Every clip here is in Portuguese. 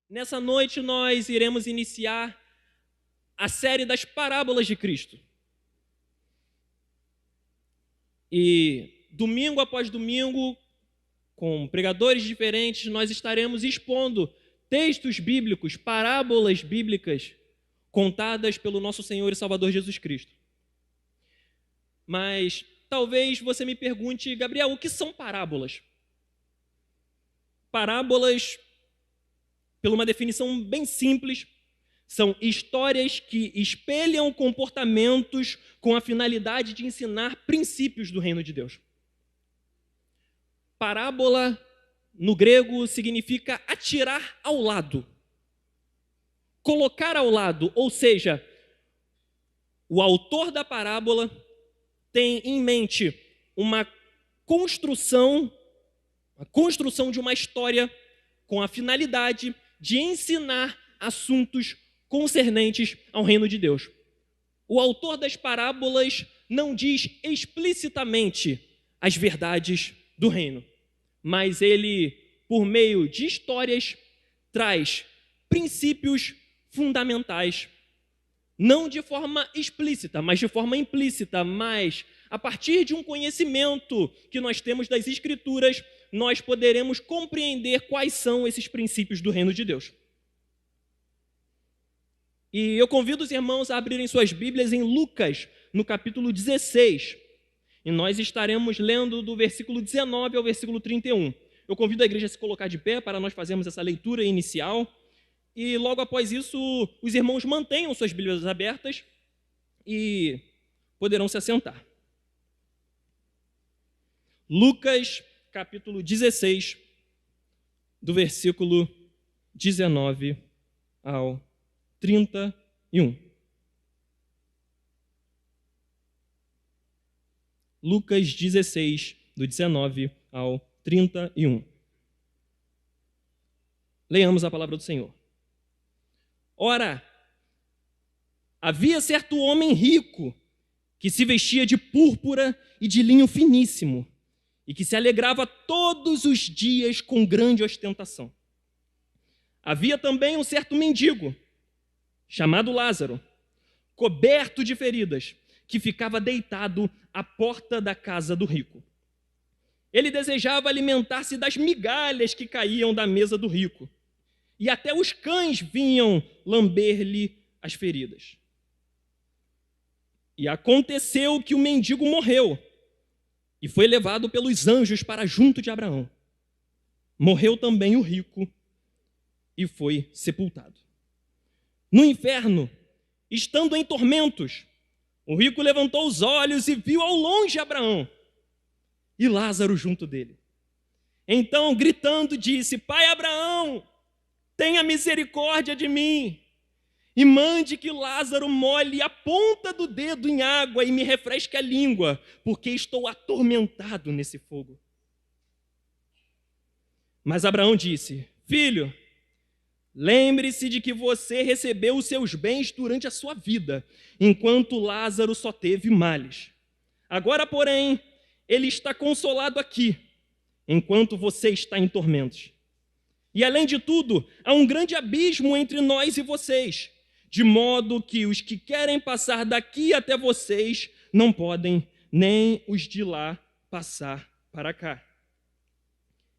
Nessa noite nós iremos iniciar a série das parábolas de Cristo. E domingo após domingo, com pregadores diferentes, nós estaremos expondo textos bíblicos, parábolas bíblicas contadas pelo nosso Senhor e Salvador Jesus Cristo. Mas talvez você me pergunte, Gabriel, o que são parábolas? Parábolas, por uma definição bem simples, são histórias que espelham comportamentos com a finalidade de ensinar princípios do reino de Deus. Parábola, no grego, significa atirar ao lado, colocar ao lado, ou seja, o autor da parábola tem em mente a construção de uma história com a finalidade de ensinar assuntos concernentes ao reino de Deus. O autor das parábolas não diz explicitamente as verdades do reino, mas ele, por meio de histórias, traz princípios fundamentais, não de forma explícita, mas de forma implícita, mas a partir de um conhecimento que nós temos das Escrituras, nós poderemos compreender quais são esses princípios do reino de Deus. E eu convido os irmãos a abrirem suas Bíblias em Lucas, no capítulo 16. E nós estaremos lendo do versículo 19 ao versículo 31. Eu convido a igreja a se colocar de pé para nós fazermos essa leitura inicial. E logo após isso, os irmãos mantenham suas Bíblias abertas e poderão se assentar. Lucas, capítulo 16, do versículo 19 ao 31. Lucas 16, do 19 ao 31. Leamos a palavra do Senhor. Ora, havia certo homem rico que se vestia de púrpura e de linho finíssimo e que se alegrava todos os dias com grande ostentação. Havia também um certo mendigo, chamado Lázaro, coberto de feridas, que ficava deitado à porta da casa do rico. Ele desejava alimentar-se das migalhas que caíam da mesa do rico, e até os cães vinham lamber-lhe as feridas. E aconteceu que o mendigo morreu e foi levado pelos anjos para junto de Abraão. Morreu também o rico e foi sepultado. No inferno, estando em tormentos, o rico levantou os olhos e viu ao longe Abraão e Lázaro junto dele. Então, gritando, disse: Pai Abraão, tenha misericórdia de mim e mande que Lázaro molhe a ponta do dedo em água e me refresque a língua, porque estou atormentado nesse fogo. Mas Abraão disse: Filho, lembre-se de que você recebeu os seus bens durante a sua vida, enquanto Lázaro só teve males. Agora, porém, ele está consolado aqui, enquanto você está em tormentos. E, além de tudo, há um grande abismo entre nós e vocês, de modo que os que querem passar daqui até vocês não podem, nem os de lá passar para cá.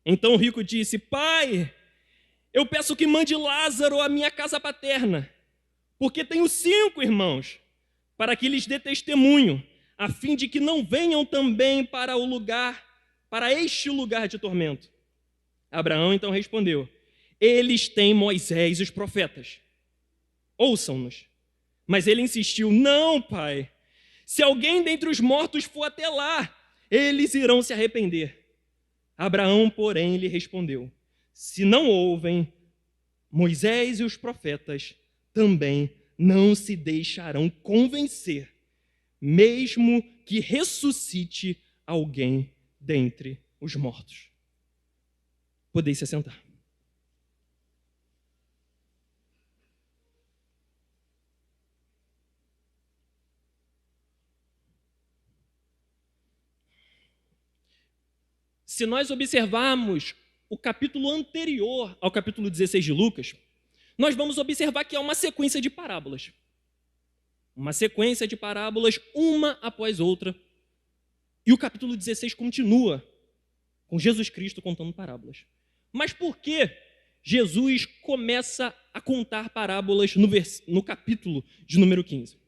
Então o rico disse: Pai, eu peço que mande Lázaro à minha casa paterna, porque tenho 5 irmãos, para que lhes dê testemunho, a fim de que não venham também para este lugar de tormento. Abraão então respondeu: Eles têm Moisés e os profetas, ouçam-nos. Mas ele insistiu: Não, pai, se alguém dentre os mortos for até lá, eles irão se arrepender. Abraão, porém, lhe respondeu: Se não ouvem Moisés e os profetas, também não se deixarão convencer, mesmo que ressuscite alguém dentre os mortos. Podeis se assentar. Se nós observarmos o capítulo anterior ao capítulo 16 de Lucas, nós vamos observar que é uma sequência de parábolas. Uma sequência de parábolas, uma após outra. E o capítulo 16 continua com Jesus Cristo contando parábolas. Mas por que Jesus começa a contar parábolas no capítulo de número 15?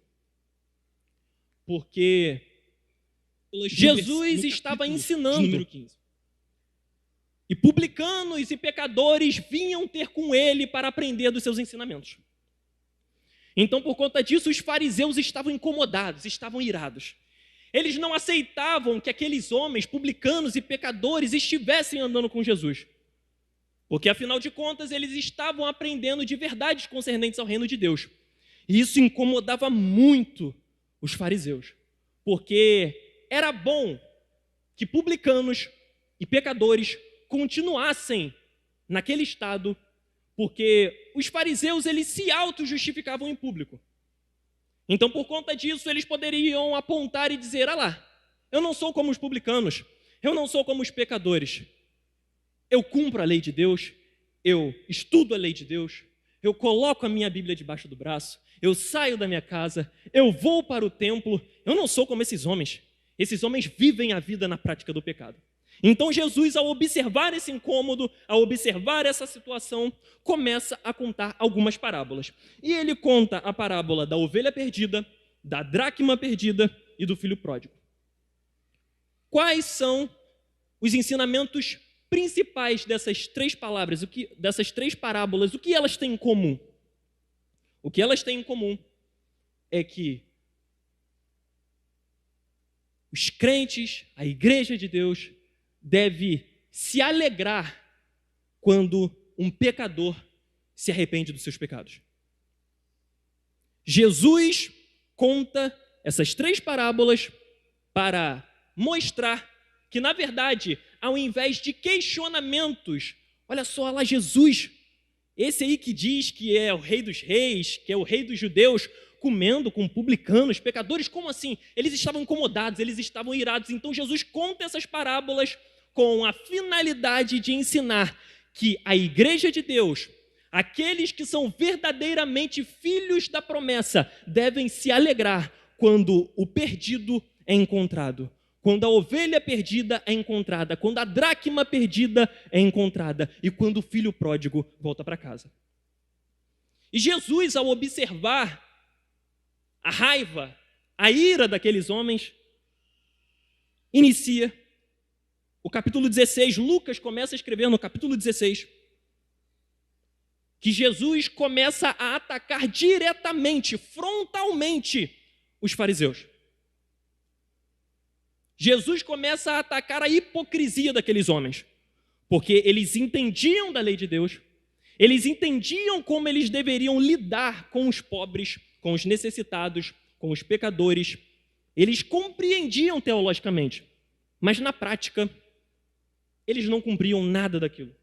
Porque Jesus estava ensinando. E publicanos e pecadores vinham ter com ele para aprender dos seus ensinamentos. Então, por conta disso, os fariseus estavam incomodados, estavam irados. Eles não aceitavam que aqueles homens, publicanos e pecadores, estivessem andando com Jesus. Porque, afinal de contas, eles estavam aprendendo de verdades concernentes ao reino de Deus. E isso incomodava muito os fariseus. Porque era bom que publicanos e pecadores continuassem naquele estado, porque os fariseus eles se auto-justificavam em público. Então, por conta disso, eles poderiam apontar e dizer: ah lá, eu não sou como os publicanos, eu não sou como os pecadores. Eu cumpro a lei de Deus, eu estudo a lei de Deus, eu coloco a minha Bíblia debaixo do braço, eu saio da minha casa, eu vou para o templo. Eu não sou como esses homens. Esses homens vivem a vida na prática do pecado. Então Jesus, ao observar esse incômodo, ao observar essa situação, começa a contar algumas parábolas. E ele conta a parábola da ovelha perdida, da dracma perdida e do filho pródigo. Quais são os ensinamentos principais dessas três palavras, dessas três parábolas? O que elas têm em comum? O que elas têm em comum é que os crentes, a igreja de Deus, deve se alegrar quando um pecador se arrepende dos seus pecados. Jesus conta essas três parábolas para mostrar que, na verdade, ao invés de questionamentos, olha só lá Jesus, esse aí que diz que é o rei dos reis, que é o rei dos judeus, comendo com publicanos, pecadores, como assim? Eles estavam incomodados, eles estavam irados. Então Jesus conta essas parábolas com a finalidade de ensinar que a igreja de Deus, aqueles que são verdadeiramente filhos da promessa, devem se alegrar quando o perdido é encontrado, quando a ovelha perdida é encontrada, quando a dracma perdida é encontrada e quando o filho pródigo volta para casa. E Jesus, ao observar a raiva, a ira daqueles homens, inicia o capítulo 16. Lucas começa a escrever no capítulo 16 que Jesus começa a atacar diretamente, frontalmente, os fariseus. Jesus começa a atacar a hipocrisia daqueles homens, porque eles entendiam da lei de Deus, eles entendiam como eles deveriam lidar com os pobres, com os necessitados, com os pecadores. Eles compreendiam teologicamente, mas na prática, eles não cumpriam nada daquilo.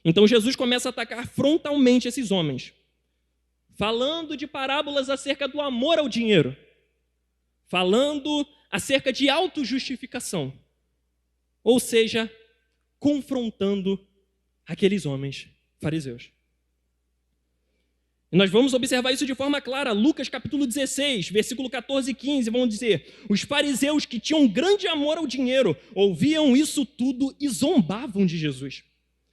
Então Jesus começa a atacar frontalmente esses homens, falando de parábolas acerca do amor ao dinheiro, falando acerca de autojustificação, ou seja, confrontando aqueles homens fariseus. E nós vamos observar isso de forma clara. Lucas capítulo 16, versículo 14 e 15, vão dizer: os fariseus que tinham grande amor ao dinheiro, ouviam isso tudo e zombavam de Jesus.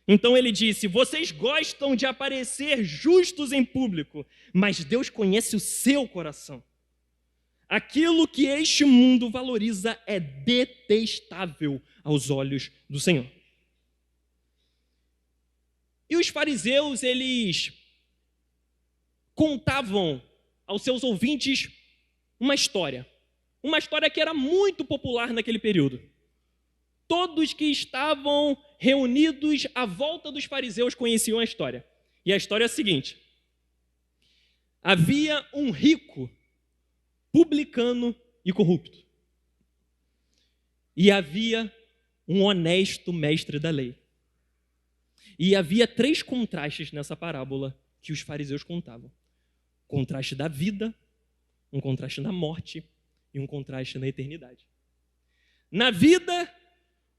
Então ele disse: vocês gostam de aparecer justos em público, mas Deus conhece o seu coração. Aquilo que este mundo valoriza é detestável aos olhos do Senhor. E os fariseus, eles contavam aos seus ouvintes uma história que era muito popular naquele período. Todos que estavam reunidos à volta dos fariseus conheciam a história. E a história é a seguinte: havia um rico, publicano e corrupto. E havia um honesto mestre da lei. E havia três contrastes nessa parábola que os fariseus contavam: contraste da vida, um contraste na morte e um contraste na eternidade. Na vida,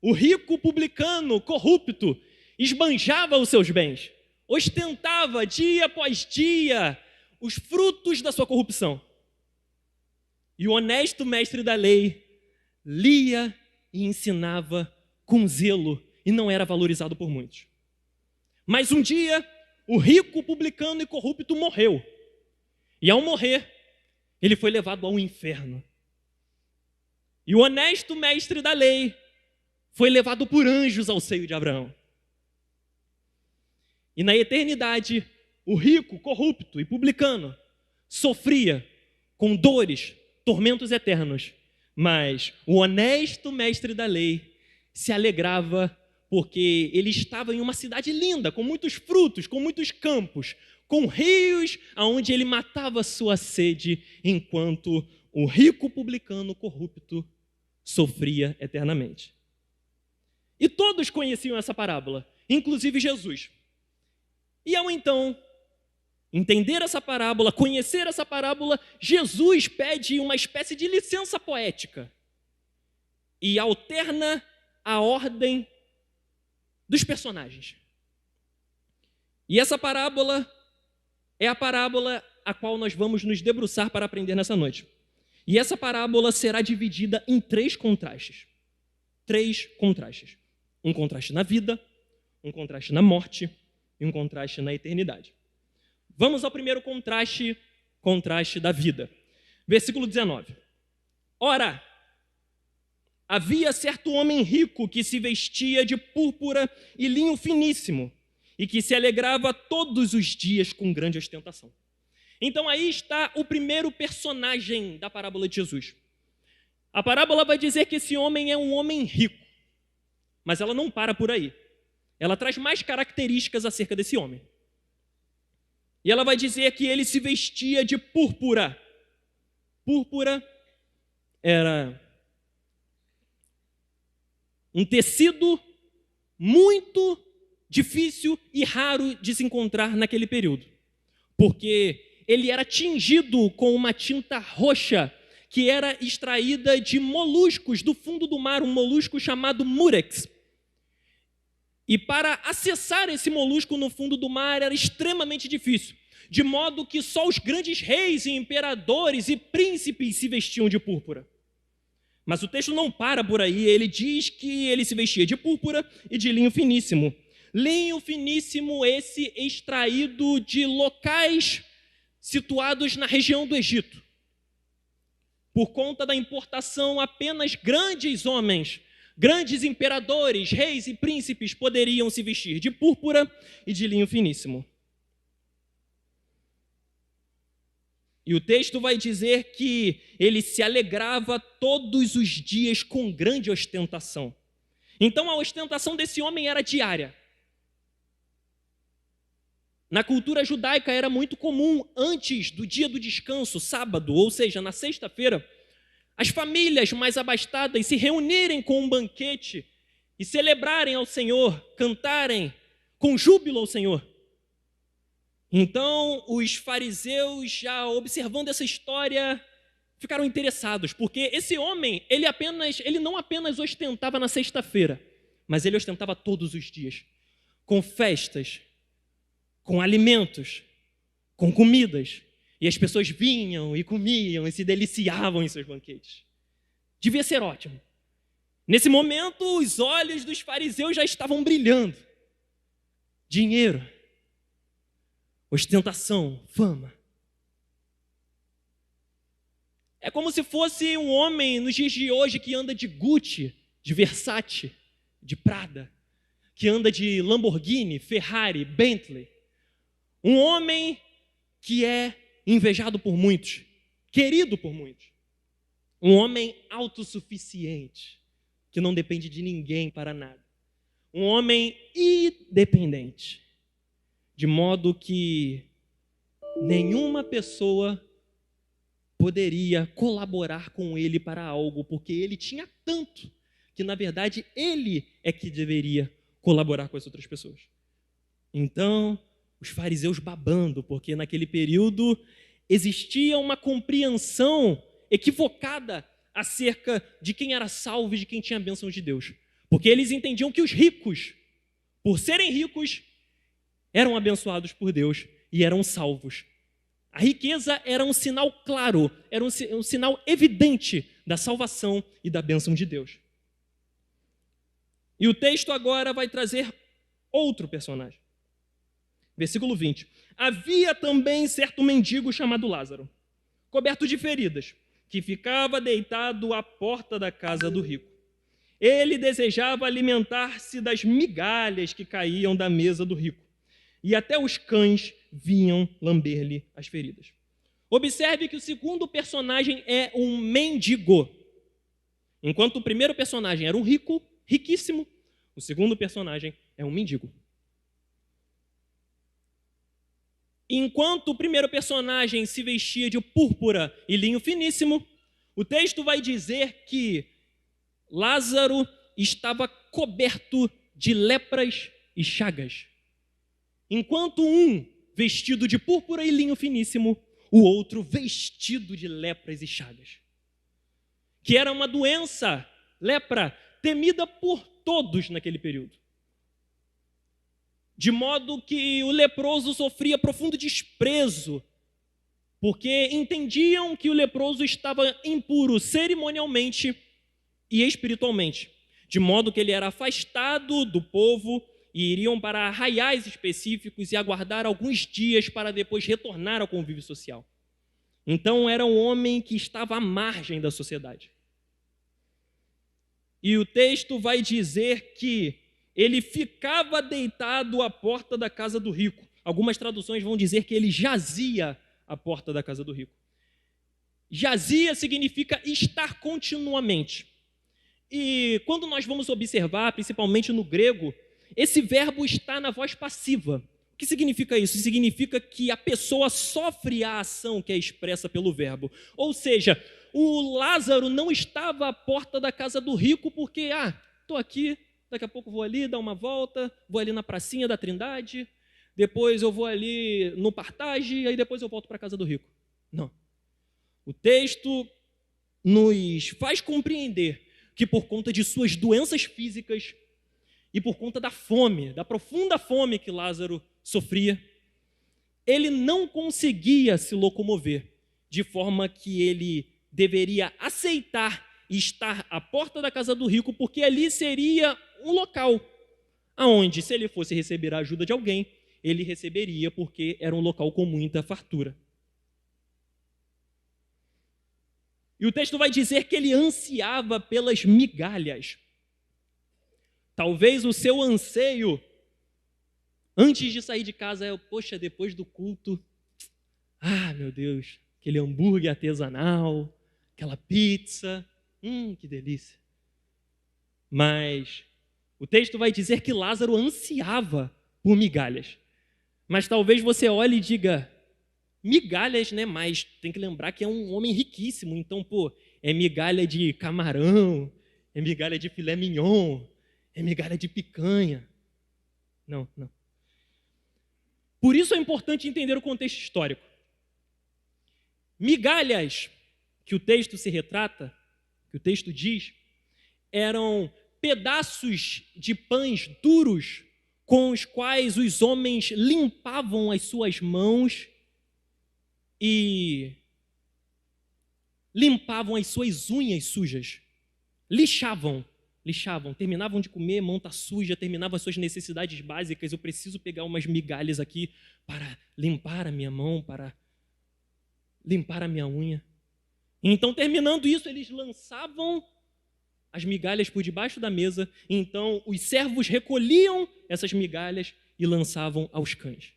o rico publicano corrupto esbanjava os seus bens, ostentava dia após dia os frutos da sua corrupção. E o honesto mestre da lei lia e ensinava com zelo e não era valorizado por muitos. Mas um dia, o rico, publicano e corrupto morreu. E ao morrer, ele foi levado ao inferno. E o honesto mestre da lei foi levado por anjos ao seio de Abraão. E na eternidade, o rico, corrupto e publicano sofria com dores, tormentos eternos. Mas o honesto mestre da lei se alegrava porque ele estava em uma cidade linda, com muitos frutos, com muitos campos, com rios aonde ele matava sua sede, enquanto o rico publicano corrupto sofria eternamente. E todos conheciam essa parábola, inclusive Jesus. E ao então entender essa parábola, conhecer essa parábola, Jesus pede uma espécie de licença poética e alterna a ordem dos personagens. E essa parábola é a parábola a qual nós vamos nos debruçar para aprender nessa noite. E essa parábola será dividida em 3 contrastes. 3 contrastes. Um contraste na vida, um contraste na morte e um contraste na eternidade. Vamos ao primeiro contraste, contraste da vida. Versículo 19. Ora, havia certo homem rico que se vestia de púrpura e linho finíssimo e que se alegrava todos os dias com grande ostentação. Então aí está o primeiro personagem da parábola de Jesus. A parábola vai dizer que esse homem é um homem rico, mas ela não para por aí. Ela traz mais características acerca desse homem. E ela vai dizer que ele se vestia de púrpura. Púrpura era um tecido muito difícil e raro de se encontrar naquele período, porque ele era tingido com uma tinta roxa que era extraída de moluscos do fundo do mar, um molusco chamado murex. E para acessar esse molusco no fundo do mar era extremamente difícil, de modo que só os grandes reis e imperadores e príncipes se vestiam de púrpura. Mas o texto não para por aí, ele diz que ele se vestia de púrpura e de linho finíssimo. Linho finíssimo esse extraído de locais situados na região do Egito. Por conta da importação, apenas grandes homens, grandes imperadores, reis e príncipes poderiam se vestir de púrpura e de linho finíssimo. E o texto vai dizer que ele se alegrava todos os dias com grande ostentação. Então a ostentação desse homem era diária. Na cultura judaica era muito comum, antes do dia do descanso, sábado, ou seja, na sexta-feira, as famílias mais abastadas se reunirem com um banquete e celebrarem ao Senhor, cantarem com júbilo ao Senhor. Então, os fariseus, já observando essa história, ficaram interessados, porque esse homem, ele não apenas ostentava na sexta-feira, mas ele ostentava todos os dias, com festas, com alimentos, com comidas. E as pessoas vinham e comiam e se deliciavam em seus banquetes. Devia ser ótimo. Nesse momento, os olhos dos fariseus já estavam brilhando. Dinheiro, ostentação, fama. É como se fosse um homem nos dias de hoje que anda de Gucci, de Versace, de Prada, que anda de Lamborghini, Ferrari, Bentley. Um homem que é invejado por muitos, querido por muitos. Um homem autossuficiente, que não depende de ninguém para nada. Um homem independente, de modo que nenhuma pessoa poderia colaborar com ele para algo, porque ele tinha tanto que, na verdade, ele é que deveria colaborar com as outras pessoas. Então, os fariseus babando, porque naquele período existia uma compreensão equivocada acerca de quem era salvo e de quem tinha a bênção de Deus. Porque eles entendiam que os ricos, por serem ricos, eram abençoados por Deus e eram salvos. A riqueza era um sinal claro, era um sinal evidente da salvação e da bênção de Deus. E o texto agora vai trazer outro personagem. Versículo 20. Havia também certo mendigo chamado Lázaro, coberto de feridas, que ficava deitado à porta da casa do rico. Ele desejava alimentar-se das migalhas que caíam da mesa do rico, e até os cães vinham lamber-lhe as feridas. Observe que o segundo personagem é um mendigo. Enquanto o primeiro personagem era um rico, riquíssimo, o segundo personagem é um mendigo. Enquanto o primeiro personagem se vestia de púrpura e linho finíssimo, o texto vai dizer que Lázaro estava coberto de lepras e chagas. Enquanto um vestido de púrpura e linho finíssimo, o outro vestido de lepras e chagas. Que era uma doença, lepra, temida por todos naquele período. De modo que o leproso sofria profundo desprezo, porque entendiam que o leproso estava impuro cerimonialmente e espiritualmente, de modo que ele era afastado do povo e iriam para arraiais específicos e aguardar alguns dias para depois retornar ao convívio social. Então era um homem que estava à margem da sociedade. E o texto vai dizer que ele ficava deitado à porta da casa do rico. Algumas traduções vão dizer que ele jazia à porta da casa do rico. Jazia significa estar continuamente. E quando nós vamos observar, principalmente no grego, esse verbo está na voz passiva. O que significa isso? Significa que a pessoa sofre a ação que é expressa pelo verbo. Ou seja, o Lázaro não estava à porta da casa do rico porque, estou aqui, daqui a pouco vou ali dar uma volta, vou ali na pracinha da Trindade, depois eu vou ali no Partage, aí depois eu volto para a casa do rico. Não. O texto nos faz compreender que por conta de suas doenças físicas e por conta da fome, da profunda fome que Lázaro sofria, ele não conseguia se locomover, de forma que ele deveria aceitar estar à porta da casa do rico, porque ali seria um local aonde, se ele fosse receber a ajuda de alguém, ele receberia, porque era um local com muita fartura. E o texto vai dizer que ele ansiava pelas migalhas. Talvez o seu anseio, antes de sair de casa, é, depois do culto, meu Deus, aquele hambúrguer artesanal, aquela pizza, que delícia. Mas o texto vai dizer que Lázaro ansiava por migalhas. Mas talvez você olhe e diga, migalhas, né? Mas tem que lembrar que é um homem riquíssimo, então, é migalha de camarão, é migalha de filé mignon, é migalha de picanha. Não. Por isso é importante entender o contexto histórico. Migalhas que o texto se retrata, que o texto diz, eram pedaços de pães duros com os quais os homens limpavam as suas mãos e limpavam as suas unhas sujas. Lixavam, terminavam de comer, mão está suja, terminavam as suas necessidades básicas, eu preciso pegar umas migalhas aqui para limpar a minha mão, para limpar a minha unha. Então, terminando isso, eles lançavam as migalhas por debaixo da mesa, então os servos recolhiam essas migalhas e lançavam aos cães.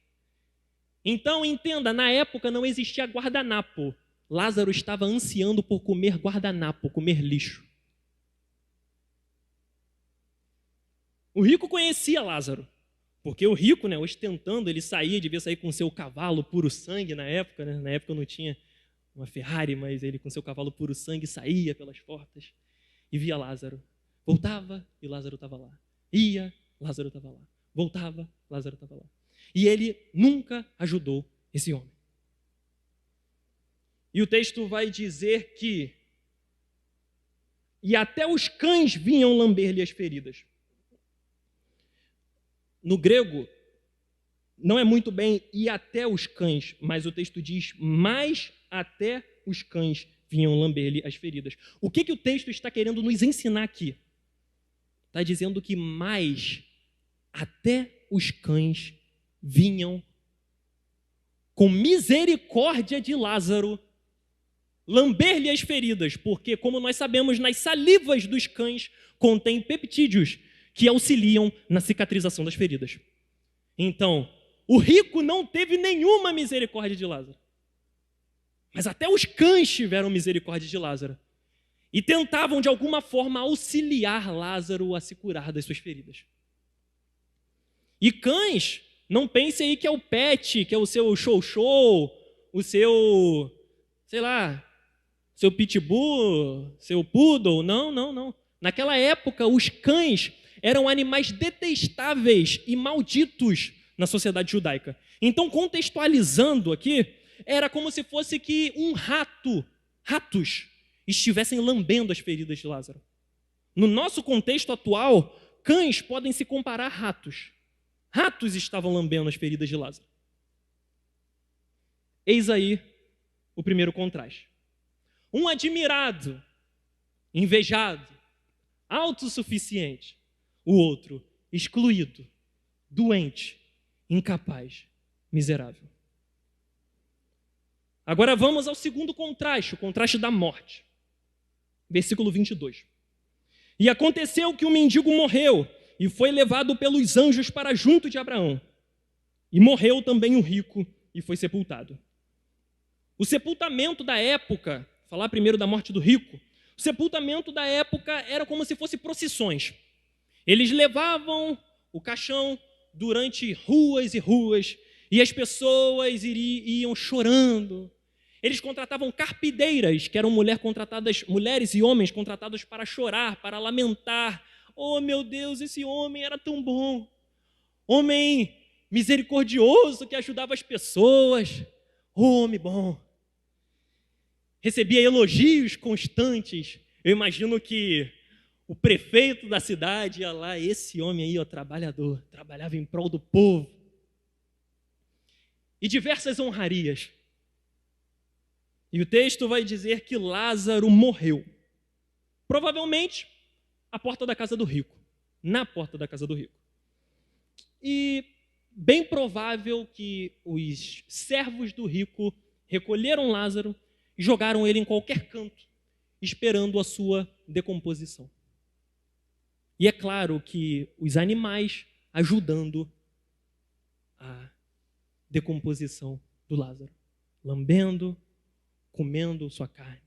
Então, entenda, na época não existia guardanapo. Lázaro estava ansiando por comer guardanapo, comer lixo. O rico conhecia Lázaro, porque o rico, ostentando, ele devia sair com seu cavalo puro sangue na época. Na época não tinha uma Ferrari, mas ele com seu cavalo puro sangue saía pelas portas e via Lázaro. Voltava e Lázaro estava lá. Ia, Lázaro estava lá. Voltava, Lázaro estava lá. E ele nunca ajudou esse homem. E o texto vai dizer que e até os cães vinham lamber-lhe as feridas. No grego, não é muito bem e até os cães, mas o texto diz, mais até os cães vinham lamber-lhe as feridas. O que o texto está querendo nos ensinar aqui? Está dizendo que mais até os cães vinham com misericórdia de Lázaro lamber-lhe as feridas, porque, como nós sabemos, nas salivas dos cães contém peptídeos que auxiliam na cicatrização das feridas. Então, o rico não teve nenhuma misericórdia de Lázaro. Mas até os cães tiveram misericórdia de Lázaro. E tentavam, de alguma forma, auxiliar Lázaro a se curar das suas feridas. E cães, não pense aí que é o pet, que é o seu show-show, o seu, sei lá, seu pitbull, seu poodle. Não, não, não. Naquela época, os cães eram animais detestáveis e malditos na sociedade judaica. Então, contextualizando aqui, era como se fosse que ratos, estivessem lambendo as feridas de Lázaro. No nosso contexto atual, cães podem se comparar a ratos. Ratos estavam lambendo as feridas de Lázaro. Eis aí o primeiro contraste. Um admirado, invejado, autossuficiente. O outro, excluído, doente, incapaz, miserável. Agora vamos ao segundo contraste, o contraste da morte. Versículo 22. E aconteceu que o mendigo morreu e foi levado pelos anjos para junto de Abraão. E morreu também o rico e foi sepultado. O sepultamento da época, falar primeiro da morte do rico, o sepultamento da época era como se fosse procissões. Eles levavam o caixão durante ruas e ruas, e as pessoas iam chorando. Eles contratavam carpideiras, que eram mulheres e homens contratados para chorar, para lamentar. Oh, meu Deus, esse homem era tão bom. Homem misericordioso que ajudava as pessoas. Homem bom. Recebia elogios constantes. Eu imagino que o prefeito da cidade ia lá, esse homem aí, ó, trabalhador, trabalhava em prol do povo. E diversas honrarias. E o texto vai dizer que Lázaro morreu. Provavelmente à porta da casa do rico. Na porta da casa do rico. E bem provável que os servos do rico recolheram Lázaro e jogaram ele em qualquer canto, esperando a sua decomposição. E é claro que os animais ajudando a decomposição do Lázaro, lambendo, comendo sua carne.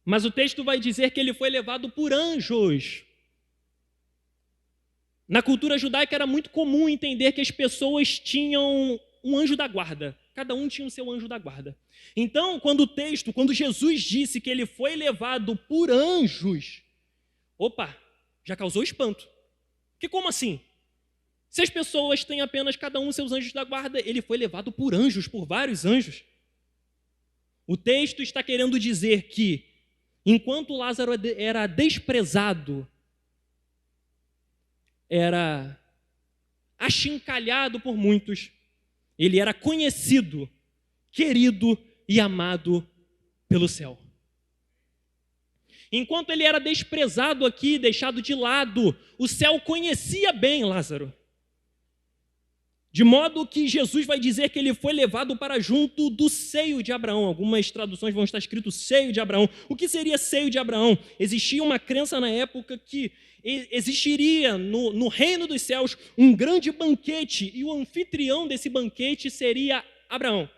Mas o texto vai dizer que ele foi levado por anjos. Na cultura judaica era muito comum entender que as pessoas tinham um anjo da guarda. Cada um tinha o seu anjo da guarda. Então, quando Jesus disse que ele foi levado por anjos, opa, já causou espanto. Porque como assim? Se as pessoas têm apenas cada um seus anjos da guarda, ele foi levado por anjos, por vários anjos. O texto está querendo dizer que, enquanto Lázaro era desprezado, era achincalhado por muitos, ele era conhecido, querido e amado pelo céu. Enquanto ele era desprezado aqui, deixado de lado, o céu conhecia bem Lázaro. De modo que Jesus vai dizer que ele foi levado para junto do seio de Abraão. Algumas traduções vão estar escrito seio de Abraão. O que seria seio de Abraão? Existia uma crença na época que existiria no reino dos céus um grande banquete e o anfitrião desse banquete seria Abraão.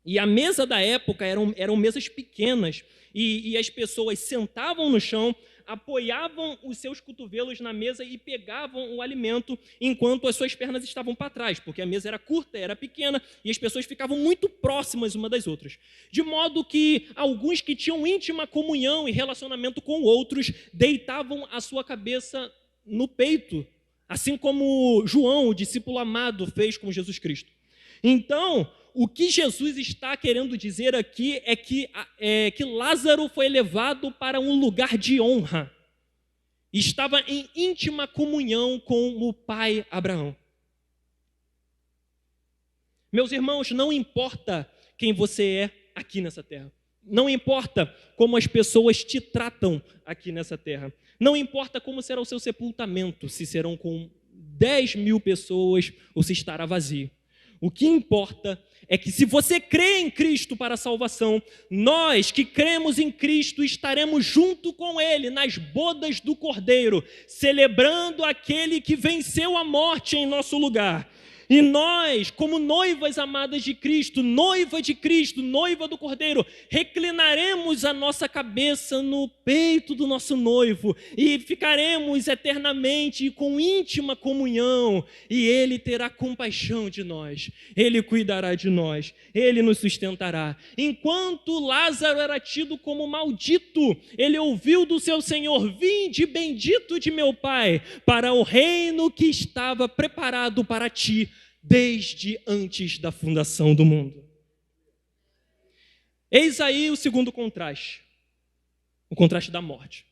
E a mesa da época eram mesas pequenas e as pessoas sentavam no chão, apoiavam os seus cotovelos na mesa e pegavam o alimento enquanto as suas pernas estavam para trás, porque a mesa era curta, era pequena e as pessoas ficavam muito próximas uma das outras. De modo que alguns que tinham íntima comunhão e relacionamento com outros deitavam a sua cabeça no peito, assim como João, o discípulo amado, fez com Jesus Cristo. Então, o que Jesus está querendo dizer aqui é que Lázaro foi levado para um lugar de honra. estava em íntima comunhão com o pai Abraão. Meus irmãos, não importa quem você é aqui nessa terra. Não importa como as pessoas te tratam aqui nessa terra. Não importa como será o seu sepultamento, se serão com 10.000 pessoas ou se estará vazio. O que importa é que se você crê em Cristo para a salvação, nós que cremos em Cristo estaremos junto com Ele nas bodas do Cordeiro, celebrando aquele que venceu a morte em nosso lugar. E nós, como noivas amadas de Cristo, noiva de Cristo, noiva do Cordeiro, reclinaremos a nossa cabeça no peito do nosso noivo e ficaremos eternamente com íntima comunhão, e Ele terá compaixão de nós, Ele cuidará de nós, Ele nos sustentará. Enquanto Lázaro era tido como maldito, ele ouviu do seu Senhor: vinde, bendito de meu Pai, para o reino que estava preparado para ti desde antes da fundação do mundo. Eis aí o segundo contraste, o contraste da morte.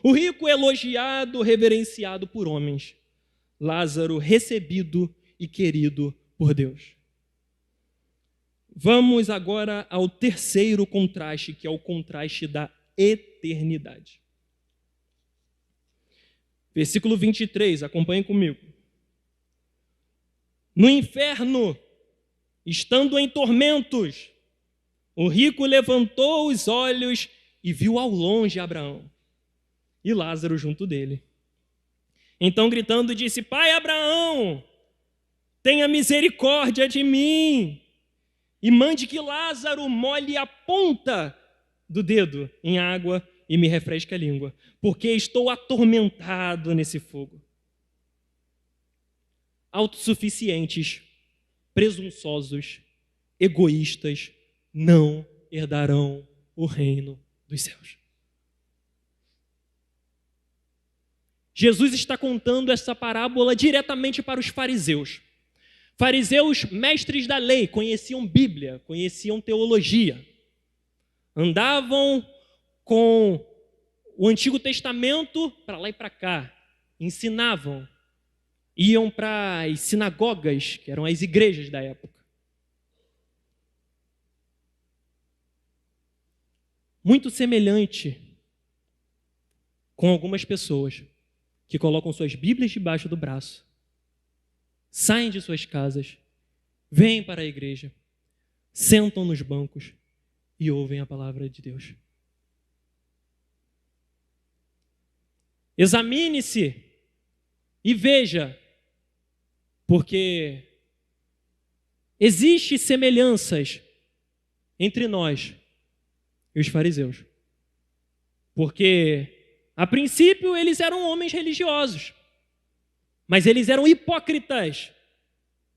O rico elogiado, reverenciado por homens, Lázaro recebido e querido por Deus. Vamos agora ao terceiro contraste, que é o contraste da eternidade. Versículo 23, acompanhem comigo. No inferno, estando em tormentos, o rico levantou os olhos e viu ao longe Abraão e Lázaro junto dele. Então, gritando, disse: Pai Abraão, tenha misericórdia de mim e mande que Lázaro molhe a ponta do dedo em água e me refresque a língua, porque estou atormentado nesse fogo. Autossuficientes, presunçosos, egoístas, não herdarão o reino dos céus. Jesus está contando essa parábola diretamente para os fariseus. Fariseus, mestres da lei, conheciam Bíblia, conheciam teologia. Andavam com o Antigo Testamento para lá e para cá. Ensinavam. Iam para as sinagogas, que eram as igrejas da época. Muito semelhante com algumas pessoas que colocam suas Bíblias debaixo do braço, saem de suas casas, vêm para a igreja, sentam nos bancos e ouvem a palavra de Deus. Examine-se e veja, porque existem semelhanças entre nós e os fariseus. Porque, a princípio, eles eram homens religiosos, mas eles eram hipócritas.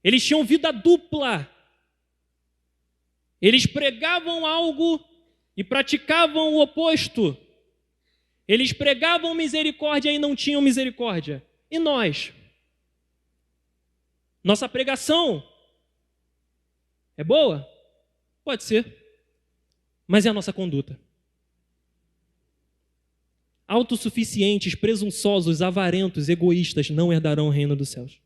Eles tinham vida dupla. Eles pregavam algo e praticavam o oposto. Eles pregavam misericórdia e não tinham misericórdia. E nós? Nossa pregação é boa? Pode ser. Mas é a nossa conduta. Autossuficientes, presunçosos, avarentos, egoístas não herdarão o reino dos céus.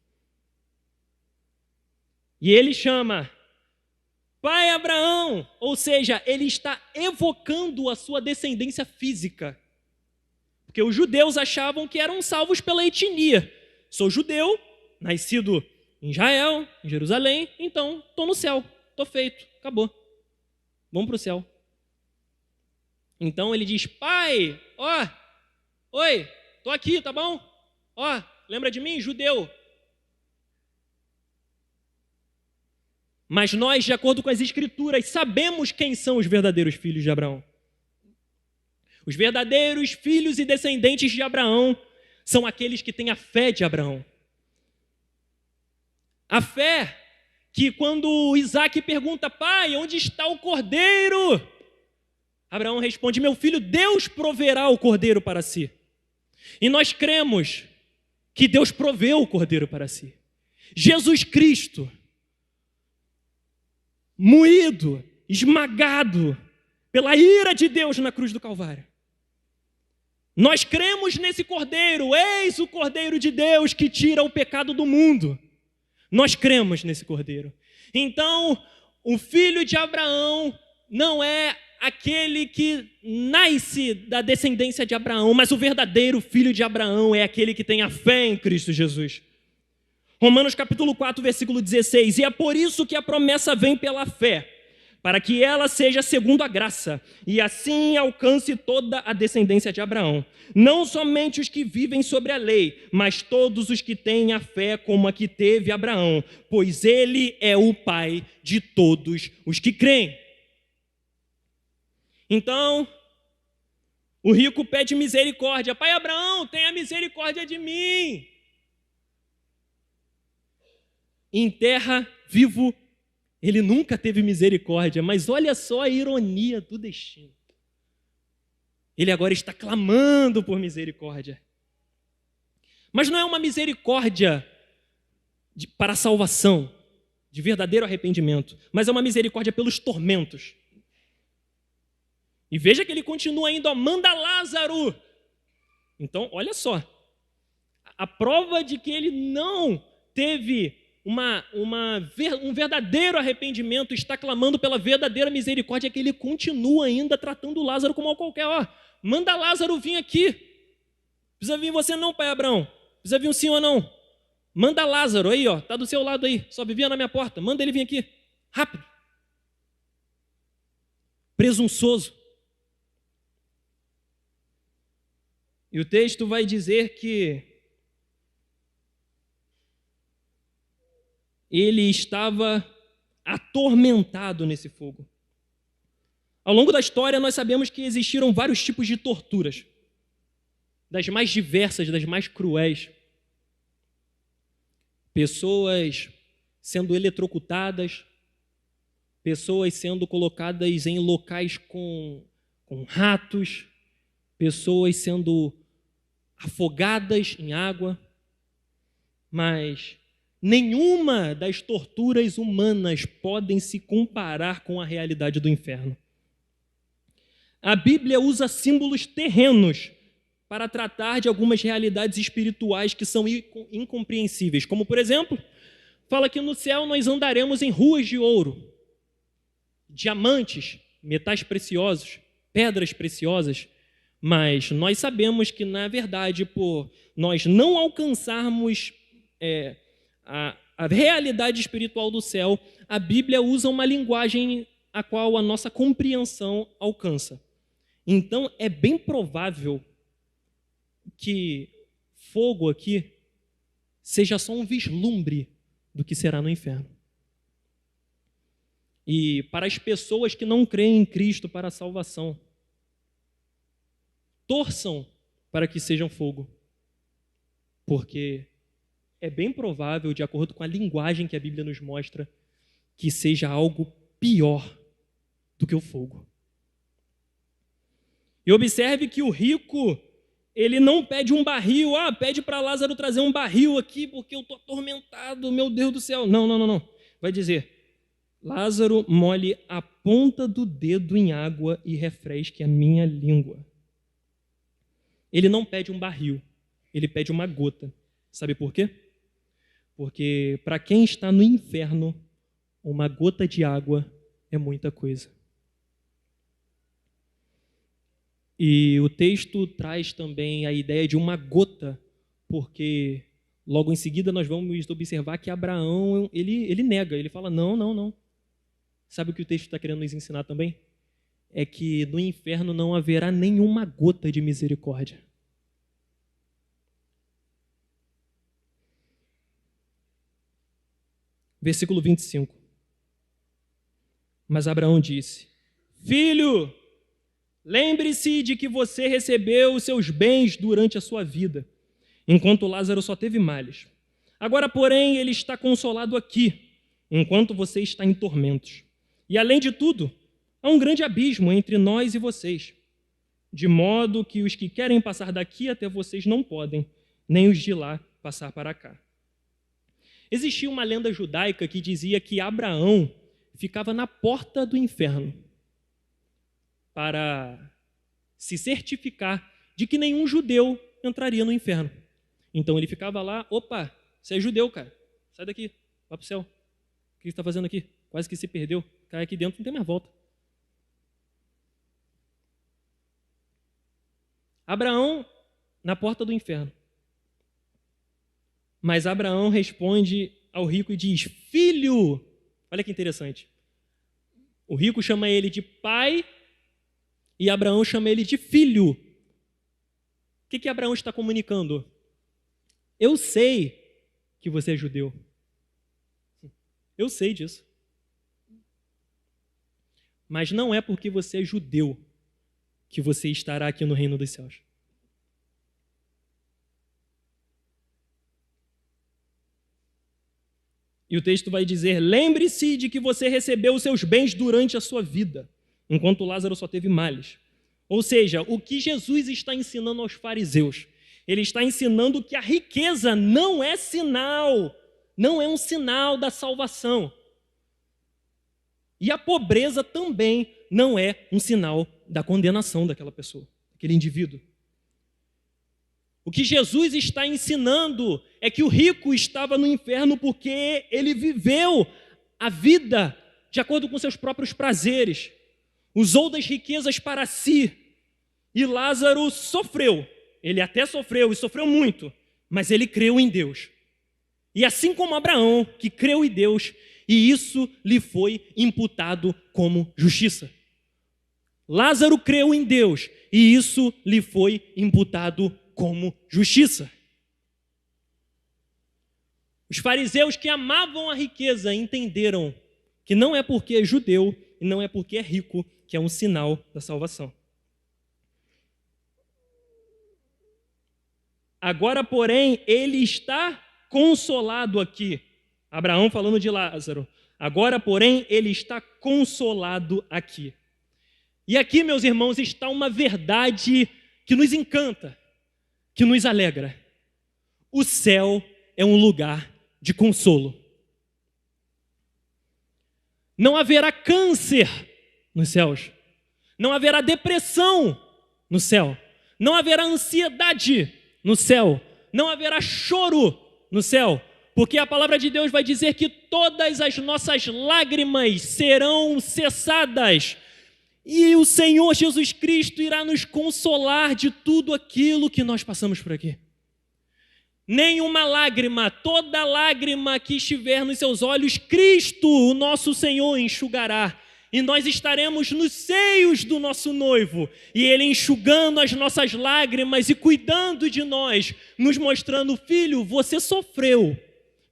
E ele chama Pai Abraão, ou seja, ele está evocando a sua descendência física. Porque os judeus achavam que eram salvos pela etnia. Sou judeu, nascido em Israel, em Jerusalém, então estou no céu, estou feito, acabou. Vamos para o céu. Então ele diz: Pai, oi, estou aqui, tá bom? Lembra de mim, judeu? Mas nós, de acordo com as Escrituras, sabemos quem são os verdadeiros filhos de Abraão. Os verdadeiros filhos e descendentes de Abraão são aqueles que têm a fé de Abraão. A fé que quando Isaac pergunta: Pai, onde está o cordeiro? Abraão responde: Meu filho, Deus proverá o cordeiro para si. E nós cremos que Deus proveu o cordeiro para si. Jesus Cristo, moído, esmagado pela ira de Deus na cruz do Calvário. Nós cremos nesse Cordeiro, eis o Cordeiro de Deus que tira o pecado do mundo. Nós cremos nesse Cordeiro. Então, o filho de Abraão não é aquele que nasce da descendência de Abraão, mas o verdadeiro filho de Abraão é aquele que tem a fé em Cristo Jesus. Romanos capítulo 4, versículo 16, e é por isso que a promessa vem pela fé, para que ela seja segundo a graça, e assim alcance toda a descendência de Abraão. Não somente os que vivem sobre a lei, mas todos os que têm a fé como a que teve Abraão, pois ele é o pai de todos os que creem. Então, o rico pede misericórdia. Pai Abraão, tenha misericórdia de mim. Em terra, vivo, ele nunca teve misericórdia, mas olha só a ironia do destino. Ele agora está clamando por misericórdia. Mas não é uma misericórdia para a salvação, de verdadeiro arrependimento, mas é uma misericórdia pelos tormentos. E veja que ele continua ainda, manda Lázaro. Então, olha só, a prova de que ele não teve um verdadeiro arrependimento, está clamando pela verdadeira misericórdia, é que ele continua ainda tratando Lázaro como a qualquer, manda Lázaro vir aqui. Precisa vir você não, pai Abraão, precisa vir um sim ou não. Manda Lázaro aí, está do seu lado aí, só vivia na minha porta, manda ele vir aqui, rápido. Presunçoso. E o texto vai dizer que ele estava atormentado nesse fogo. Ao longo da história, nós sabemos que existiram vários tipos de torturas, das mais diversas, das mais cruéis. Pessoas sendo eletrocutadas, pessoas sendo colocadas em locais com ratos, pessoas sendo afogadas em água, mas nenhuma das torturas humanas podem se comparar com a realidade do inferno. A Bíblia usa símbolos terrenos para tratar de algumas realidades espirituais que são incompreensíveis, como, por exemplo, fala que no céu nós andaremos em ruas de ouro, diamantes, metais preciosos, pedras preciosas, mas nós sabemos que, na verdade, por nós não alcançarmos a realidade espiritual do céu, a Bíblia usa uma linguagem a qual a nossa compreensão alcança. Então, é bem provável que fogo aqui seja só um vislumbre do que será no inferno. E para as pessoas que não creem em Cristo para a salvação, torçam para que sejam fogo, porque é bem provável, de acordo com a linguagem que a Bíblia nos mostra, que seja algo pior do que o fogo. E observe que o rico, ele não pede um barril, pede para Lázaro trazer um barril aqui, porque eu estou atormentado, meu Deus do céu. Não. Vai dizer, Lázaro, molhe a ponta do dedo em água e refresque a minha língua. Ele não pede um barril, ele pede uma gota. Sabe por quê? Porque para quem está no inferno, uma gota de água é muita coisa. E o texto traz também a ideia de uma gota, porque logo em seguida nós vamos observar que Abraão, ele nega, ele fala, não. Sabe o que o texto está querendo nos ensinar também? É que no inferno não haverá nenhuma gota de misericórdia. Versículo 25. Mas Abraão disse, filho, lembre-se de que você recebeu os seus bens durante a sua vida, enquanto Lázaro só teve males. Agora, porém, ele está consolado aqui, enquanto você está em tormentos. E, além de tudo, há um grande abismo entre nós e vocês, de modo que os que querem passar daqui até vocês não podem, nem os de lá passar para cá. Existia uma lenda judaica que dizia que Abraão ficava na porta do inferno para se certificar de que nenhum judeu entraria no inferno. Então ele ficava lá, opa, você é judeu, cara, sai daqui, vai para o céu. O que você está fazendo aqui? Quase que se perdeu, cai aqui dentro, não tem mais volta. Abraão na porta do inferno. Mas Abraão responde ao rico e diz, filho, olha que interessante. O rico chama ele de pai e Abraão chama ele de filho. O que Abraão está comunicando? Eu sei que você é judeu. Eu sei disso. Mas não é porque você é judeu que você estará aqui no reino dos céus. E o texto vai dizer, lembre-se de que você recebeu os seus bens durante a sua vida, enquanto Lázaro só teve males. Ou seja, o que Jesus está ensinando aos fariseus? Ele está ensinando que a riqueza não é sinal, não é um sinal da salvação. E a pobreza também não é um sinal da condenação daquela pessoa, daquele indivíduo. O que Jesus está ensinando é que o rico estava no inferno porque ele viveu a vida de acordo com seus próprios prazeres, usou das riquezas para si. E Lázaro sofreu, ele até sofreu e sofreu muito, mas ele creu em Deus. E assim como Abraão, que creu em Deus, e isso lhe foi imputado como justiça. Lázaro creu em Deus, e isso lhe foi imputado como justiça. Os fariseus que amavam a riqueza entenderam que não é porque é judeu e não é porque é rico que é um sinal da salvação. Agora, porém, ele está consolado aqui. Abraão falando de Lázaro. Agora, porém, ele está consolado aqui. E aqui, meus irmãos, está uma verdade que nos encanta, que nos alegra. O céu é um lugar de consolo. Não haverá câncer nos céus. Não haverá depressão no céu. Não haverá ansiedade no céu. Não haverá choro no céu. Porque a palavra de Deus vai dizer que todas as nossas lágrimas serão cessadas. E o Senhor Jesus Cristo irá nos consolar de tudo aquilo que nós passamos por aqui. Nenhuma lágrima, toda lágrima que estiver nos seus olhos, Cristo, o nosso Senhor, enxugará. E nós estaremos nos seios do nosso noivo. E Ele enxugando as nossas lágrimas e cuidando de nós, nos mostrando, filho, você sofreu.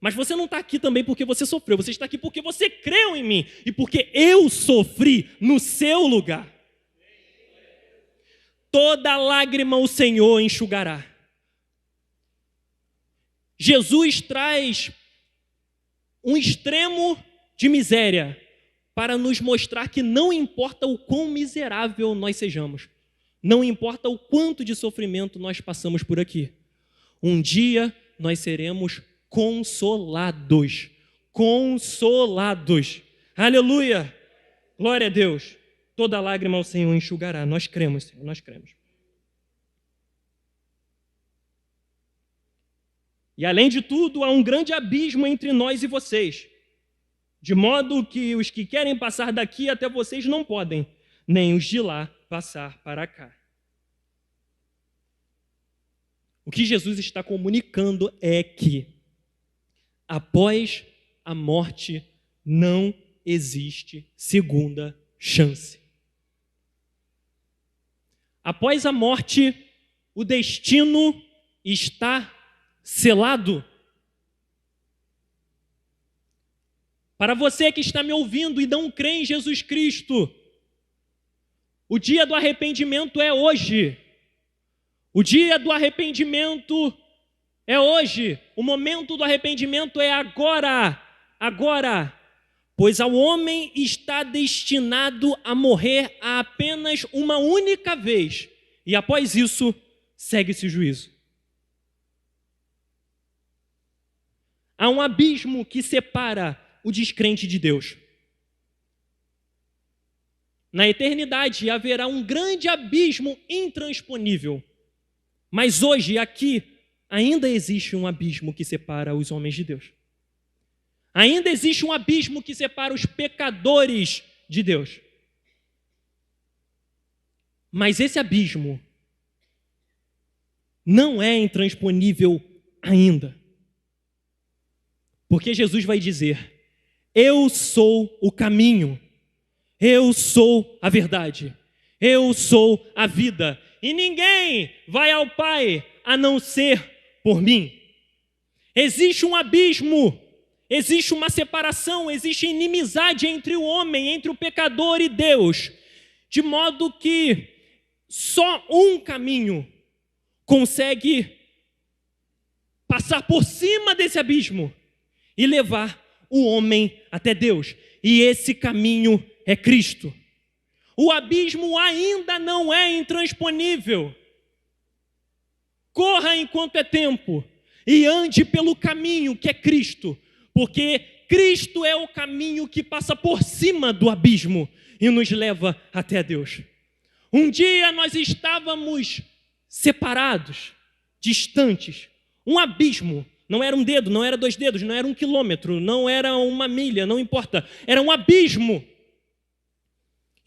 Mas você não está aqui também porque você sofreu, você está aqui porque você creu em mim e porque eu sofri no seu lugar. Toda lágrima o Senhor enxugará. Jesus traz um extremo de miséria para nos mostrar que não importa o quão miserável nós sejamos, não importa o quanto de sofrimento nós passamos por aqui, um dia nós seremos consolados. Consolados. Aleluia. Glória a Deus. Toda lágrima ao Senhor enxugará. Nós cremos, Senhor, nós cremos. E além de tudo, há um grande abismo entre nós e vocês, de modo que os que querem passar daqui até vocês não podem, nem os de lá passar para cá. O que Jesus está comunicando é que após a morte não existe segunda chance. Após a morte, o destino está selado. Para você que está me ouvindo e não crê em Jesus Cristo, o dia do arrependimento é hoje. O dia do arrependimento é hoje. O momento do arrependimento é agora. Agora. Pois ao homem está destinado a morrer a apenas uma única vez. E após isso, segue-se o juízo. Há um abismo que separa o descrente de Deus. Na eternidade haverá um grande abismo intransponível Mas hoje, aqui, ainda existe um abismo que separa os homens de Deus. Ainda existe um abismo que separa os pecadores de Deus. Mas esse abismo não é intransponível ainda. Porque Jesus vai dizer: eu sou o caminho, eu sou a verdade, eu sou a vida, e ninguém vai ao Pai a não ser por mim. Existe um abismo, existe uma separação, existe inimizade entre o homem, entre o pecador e Deus, de modo que só um caminho consegue passar por cima desse abismo e levar o homem até Deus. E esse caminho é Cristo. O abismo ainda não é intransponível. Corra enquanto é tempo e ande pelo caminho que é Cristo, porque Cristo é o caminho que passa por cima do abismo e nos leva até Deus. Um dia nós estávamos separados, distantes, um abismo. Não era um dedo, não era 2 dedos, não era 1 quilômetro, não era 1 milha, não importa. Era um abismo.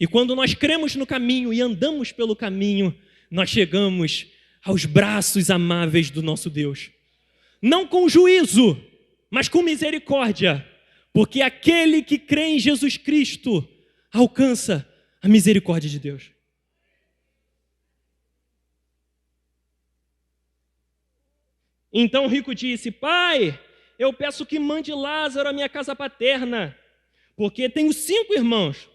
E quando nós cremos no caminho e andamos pelo caminho, nós chegamos aos braços amáveis do nosso Deus. Não com juízo, mas com misericórdia. Porque aquele que crê em Jesus Cristo alcança a misericórdia de Deus. Então o rico disse: Pai, eu peço que mande Lázaro à minha casa paterna, porque tenho 5 irmãos,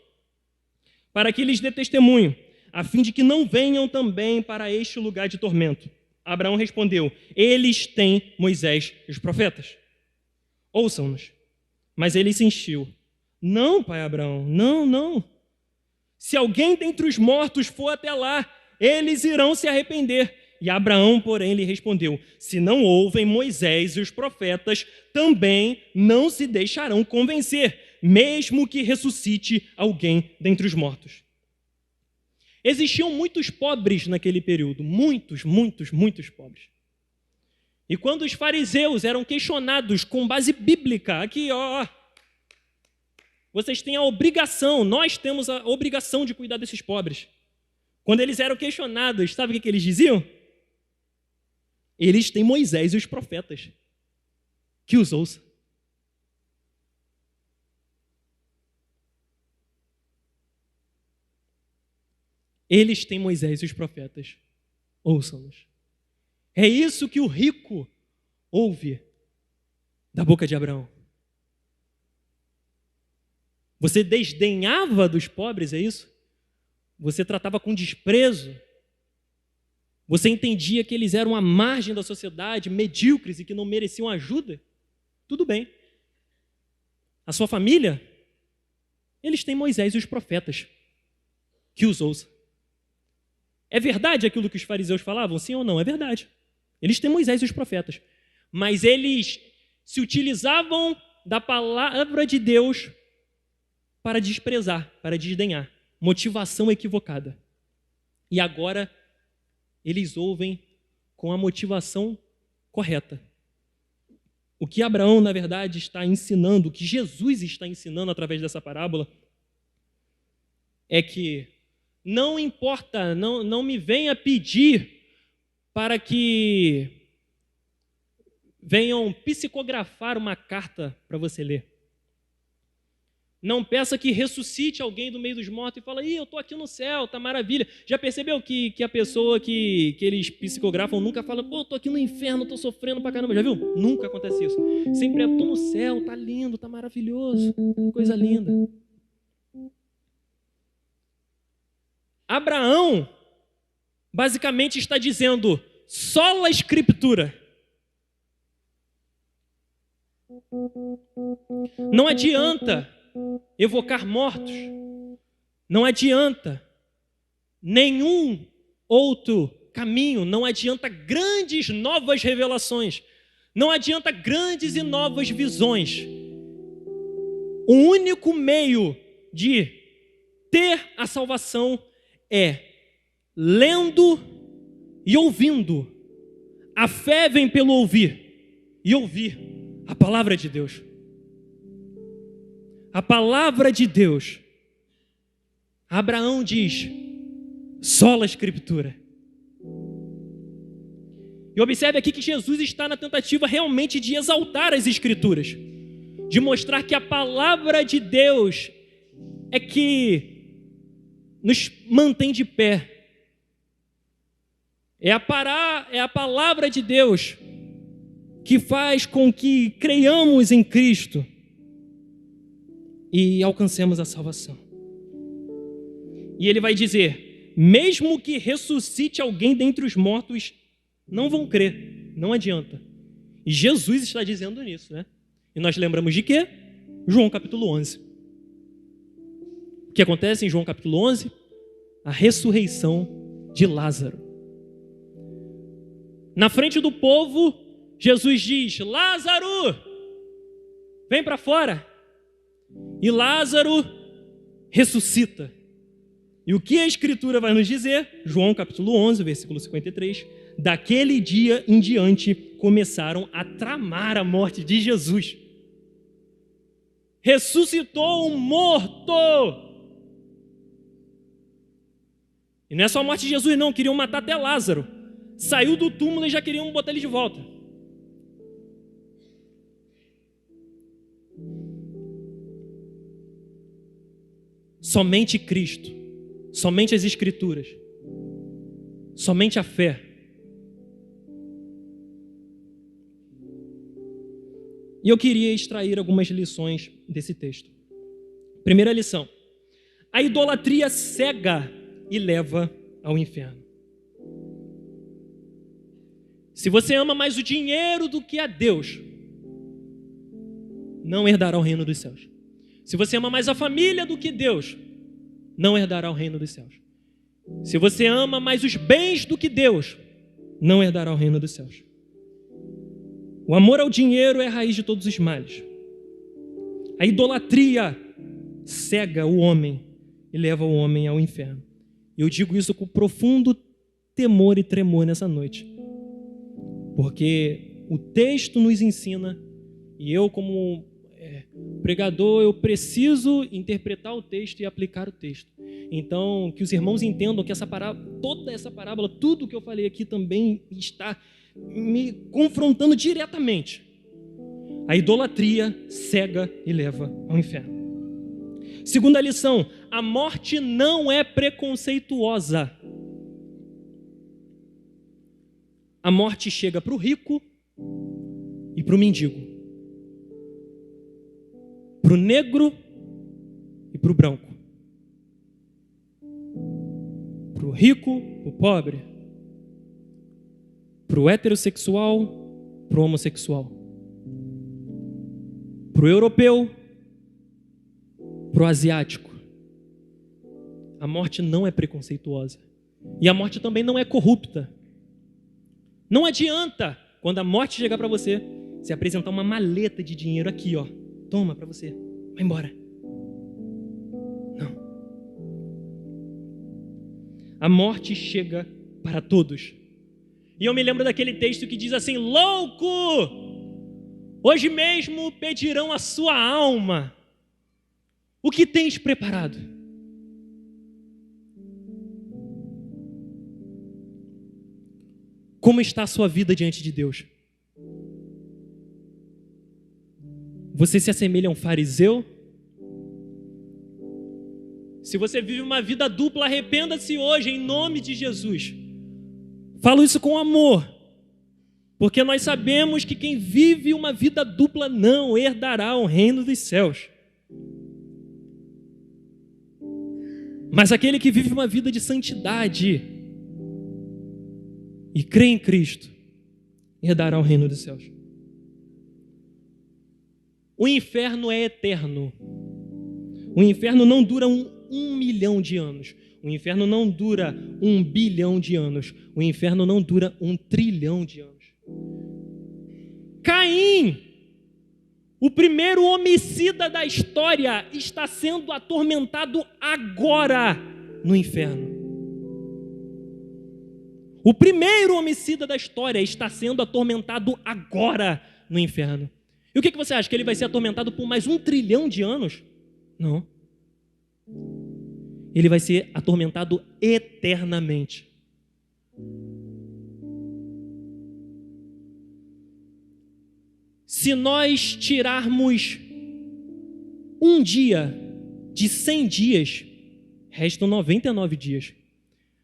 para que lhes dê testemunho, a fim de que não venham também para este lugar de tormento. Abraão respondeu: eles têm Moisés e os profetas. Ouçam-nos. Mas ele insistiu: não, pai Abraão, não. Se alguém dentre os mortos for até lá, eles irão se arrepender. E Abraão, porém, lhe respondeu: se não ouvem Moisés e os profetas, também não se deixarão convencer, mesmo que ressuscite alguém dentre os mortos. Existiam muitos pobres naquele período, muitos pobres. E quando os fariseus eram questionados com base bíblica, aqui, vocês têm a obrigação, nós temos a obrigação de cuidar desses pobres. Quando eles eram questionados, sabe o que eles diziam? Eles têm Moisés e os profetas, que os ouçam. Eles têm Moisés e os profetas, ouçam-nos. É isso que o rico ouve da boca de Abraão. Você desdenhava dos pobres, é isso? Você tratava com desprezo. Você entendia que eles eram à margem da sociedade, medíocres e que não mereciam ajuda? Tudo bem. A sua família, eles têm Moisés e os profetas, que os ouçam. É verdade aquilo que os fariseus falavam? Sim ou não? É verdade. Eles têm Moisés e os profetas. Mas eles se utilizavam da palavra de Deus para desprezar, para desdenhar. Motivação equivocada. E agora eles ouvem com a motivação correta. O que Abraão, na verdade, está ensinando, o que Jesus está ensinando através dessa parábola, é que não importa, não me venha pedir para que venham psicografar uma carta para você ler. Não peça que ressuscite alguém do meio dos mortos e fala: eu estou aqui no céu, tá maravilha. Já percebeu que a pessoa que eles psicografam nunca fala: estou aqui no inferno, estou sofrendo pra caramba. Já viu? Nunca acontece isso. Sempre estou no céu, tá lindo, tá maravilhoso, coisa linda. Abraão basicamente está dizendo: sola escritura. Não adianta evocar mortos, não adianta nenhum outro caminho, não adianta grandes novas revelações, não adianta grandes e novas visões. O único meio de ter a salvação é lendo e ouvindo A fé vem pelo ouvir, e ouvir a palavra de Deus. A palavra de Deus. Abraão diz, sola a Escritura. E observe aqui que Jesus está na tentativa realmente de exaltar as Escrituras, de mostrar que a palavra de Deus é que nos mantém de pé. É a palavra de Deus que faz com que creiamos em Cristo e alcancemos a salvação. E ele vai dizer, mesmo que ressuscite alguém dentre os mortos, não vão crer, não adianta. E Jesus está dizendo nisso, né? E nós lembramos de quê? João capítulo 11. O que acontece em João capítulo 11? A ressurreição de Lázaro. Na frente do povo, Jesus diz, Lázaro, vem para fora. E Lázaro ressuscita. E o que a Escritura vai nos dizer? João capítulo 11, versículo 53. Daquele dia em diante começaram a tramar a morte de Jesus. Ressuscitou um morto. E não é só a morte de Jesus não, queriam matar até Lázaro. Saiu do túmulo e já queriam botar ele de volta. Somente Cristo, somente as Escrituras, somente a fé. E eu queria extrair algumas lições desse texto. Primeira lição: a idolatria cega e leva ao inferno. Se você ama mais o dinheiro do que a Deus, não herdará o reino dos céus. Se você ama mais a família do que Deus, não herdará o reino dos céus. Se você ama mais os bens do que Deus, não herdará o reino dos céus. O amor ao dinheiro é a raiz de todos os males. A idolatria cega o homem e leva o homem ao inferno. Eu digo isso com profundo temor e tremor nessa noite, porque o texto nos ensina, e eu como pregador, eu preciso interpretar o texto e aplicar o texto. Então, que os irmãos entendam que essa parábola, toda essa parábola, tudo que eu falei aqui também está me confrontando diretamente. A idolatria cega e leva ao inferno. Segunda lição: a morte não é preconceituosa. A morte chega para o rico e para o mendigo, para o negro e para o branco, para o rico, para o pobre, para o heterossexual, para o homossexual, para o europeu, para o asiático. A morte não é preconceituosa. E a morte também não é corrupta. Não adianta, quando a morte chegar para você, você apresentar uma maleta de dinheiro aqui, ó. Toma para você, vai embora. Não. A morte chega para todos. E eu me lembro daquele texto que diz assim: louco! Hoje mesmo pedirão a sua alma. O que tens preparado? Como está a sua vida diante de Deus? Você se assemelha a um fariseu? Se você vive uma vida dupla, arrependa-se hoje, em nome de Jesus. Falo isso com amor, porque nós sabemos que quem vive uma vida dupla não herdará o reino dos céus. Mas aquele que vive uma vida de santidade e crê em Cristo, herdará o reino dos céus. O inferno é eterno. O inferno não dura um milhão de anos. O inferno não dura 1 bilhão de anos. O inferno não dura 1 trilhão de anos. Caim, o primeiro homicida da história, está sendo atormentado agora no inferno. O primeiro homicida da história está sendo atormentado agora no inferno. E o que você acha? Que ele vai ser atormentado por mais 1 trilhão de anos? Não. Ele vai ser atormentado eternamente. Se nós tirarmos um dia de 100 dias, restam 99 dias.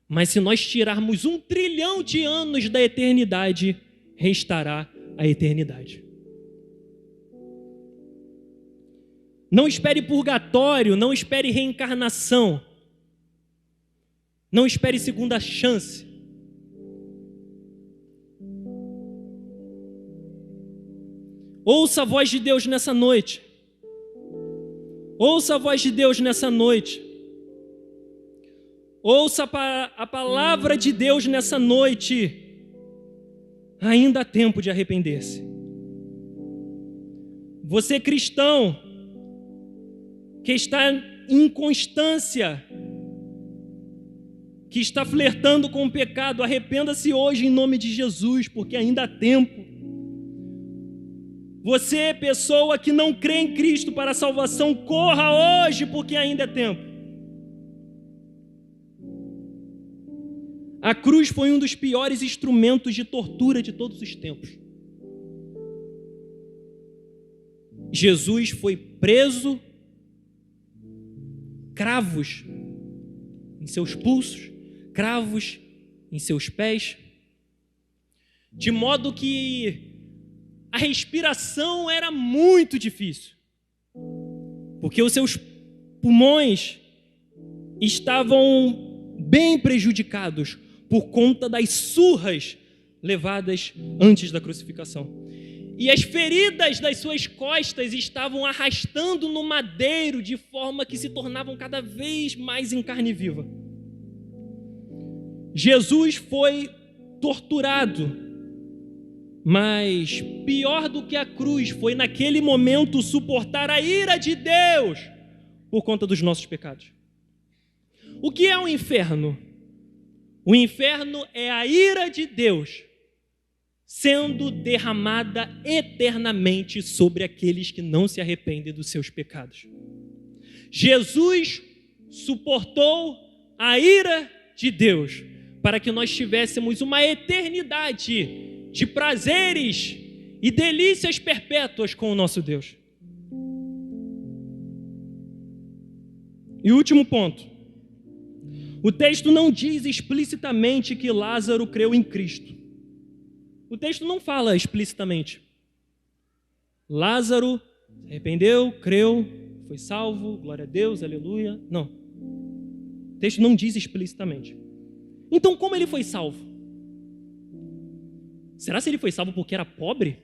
Mas se nós tirarmos 1 trilhão de anos da eternidade, restará a eternidade. Não espere purgatório, não espere reencarnação. Não espere segunda chance. Ouça a voz de Deus nessa noite. Ouça a voz de Deus nessa noite. Ouça a palavra de Deus nessa noite. Ainda há tempo de arrepender-se. Você cristão que está em inconstância, que está flertando com o pecado, arrependa-se hoje em nome de Jesus, porque ainda há tempo. Você, pessoa que não crê em Cristo para a salvação, corra hoje, porque ainda é tempo. A cruz foi um dos piores instrumentos de tortura de todos os tempos. Jesus foi preso, cravos em seus pulsos, cravos em seus pés, de modo que a respiração era muito difícil, porque os seus pulmões estavam bem prejudicados por conta das surras levadas antes da crucificação. E as feridas das suas costas estavam arrastando no madeiro de forma que se tornavam cada vez mais em carne viva. Jesus foi torturado, mas pior do que a cruz foi naquele momento suportar a ira de Deus por conta dos nossos pecados. O que é o inferno? O inferno é a ira de Deus sendo derramada eternamente sobre aqueles que não se arrependem dos seus pecados. Jesus suportou a ira de Deus para que nós tivéssemos uma eternidade de prazeres e delícias perpétuas com o nosso Deus. E último ponto. O texto não diz explicitamente que Lázaro creu em Cristo. O texto não fala explicitamente. Lázaro se arrependeu, creu, foi salvo, glória a Deus, aleluia. Não. O texto não diz explicitamente. Então, como ele foi salvo? Será que ele foi salvo porque era pobre?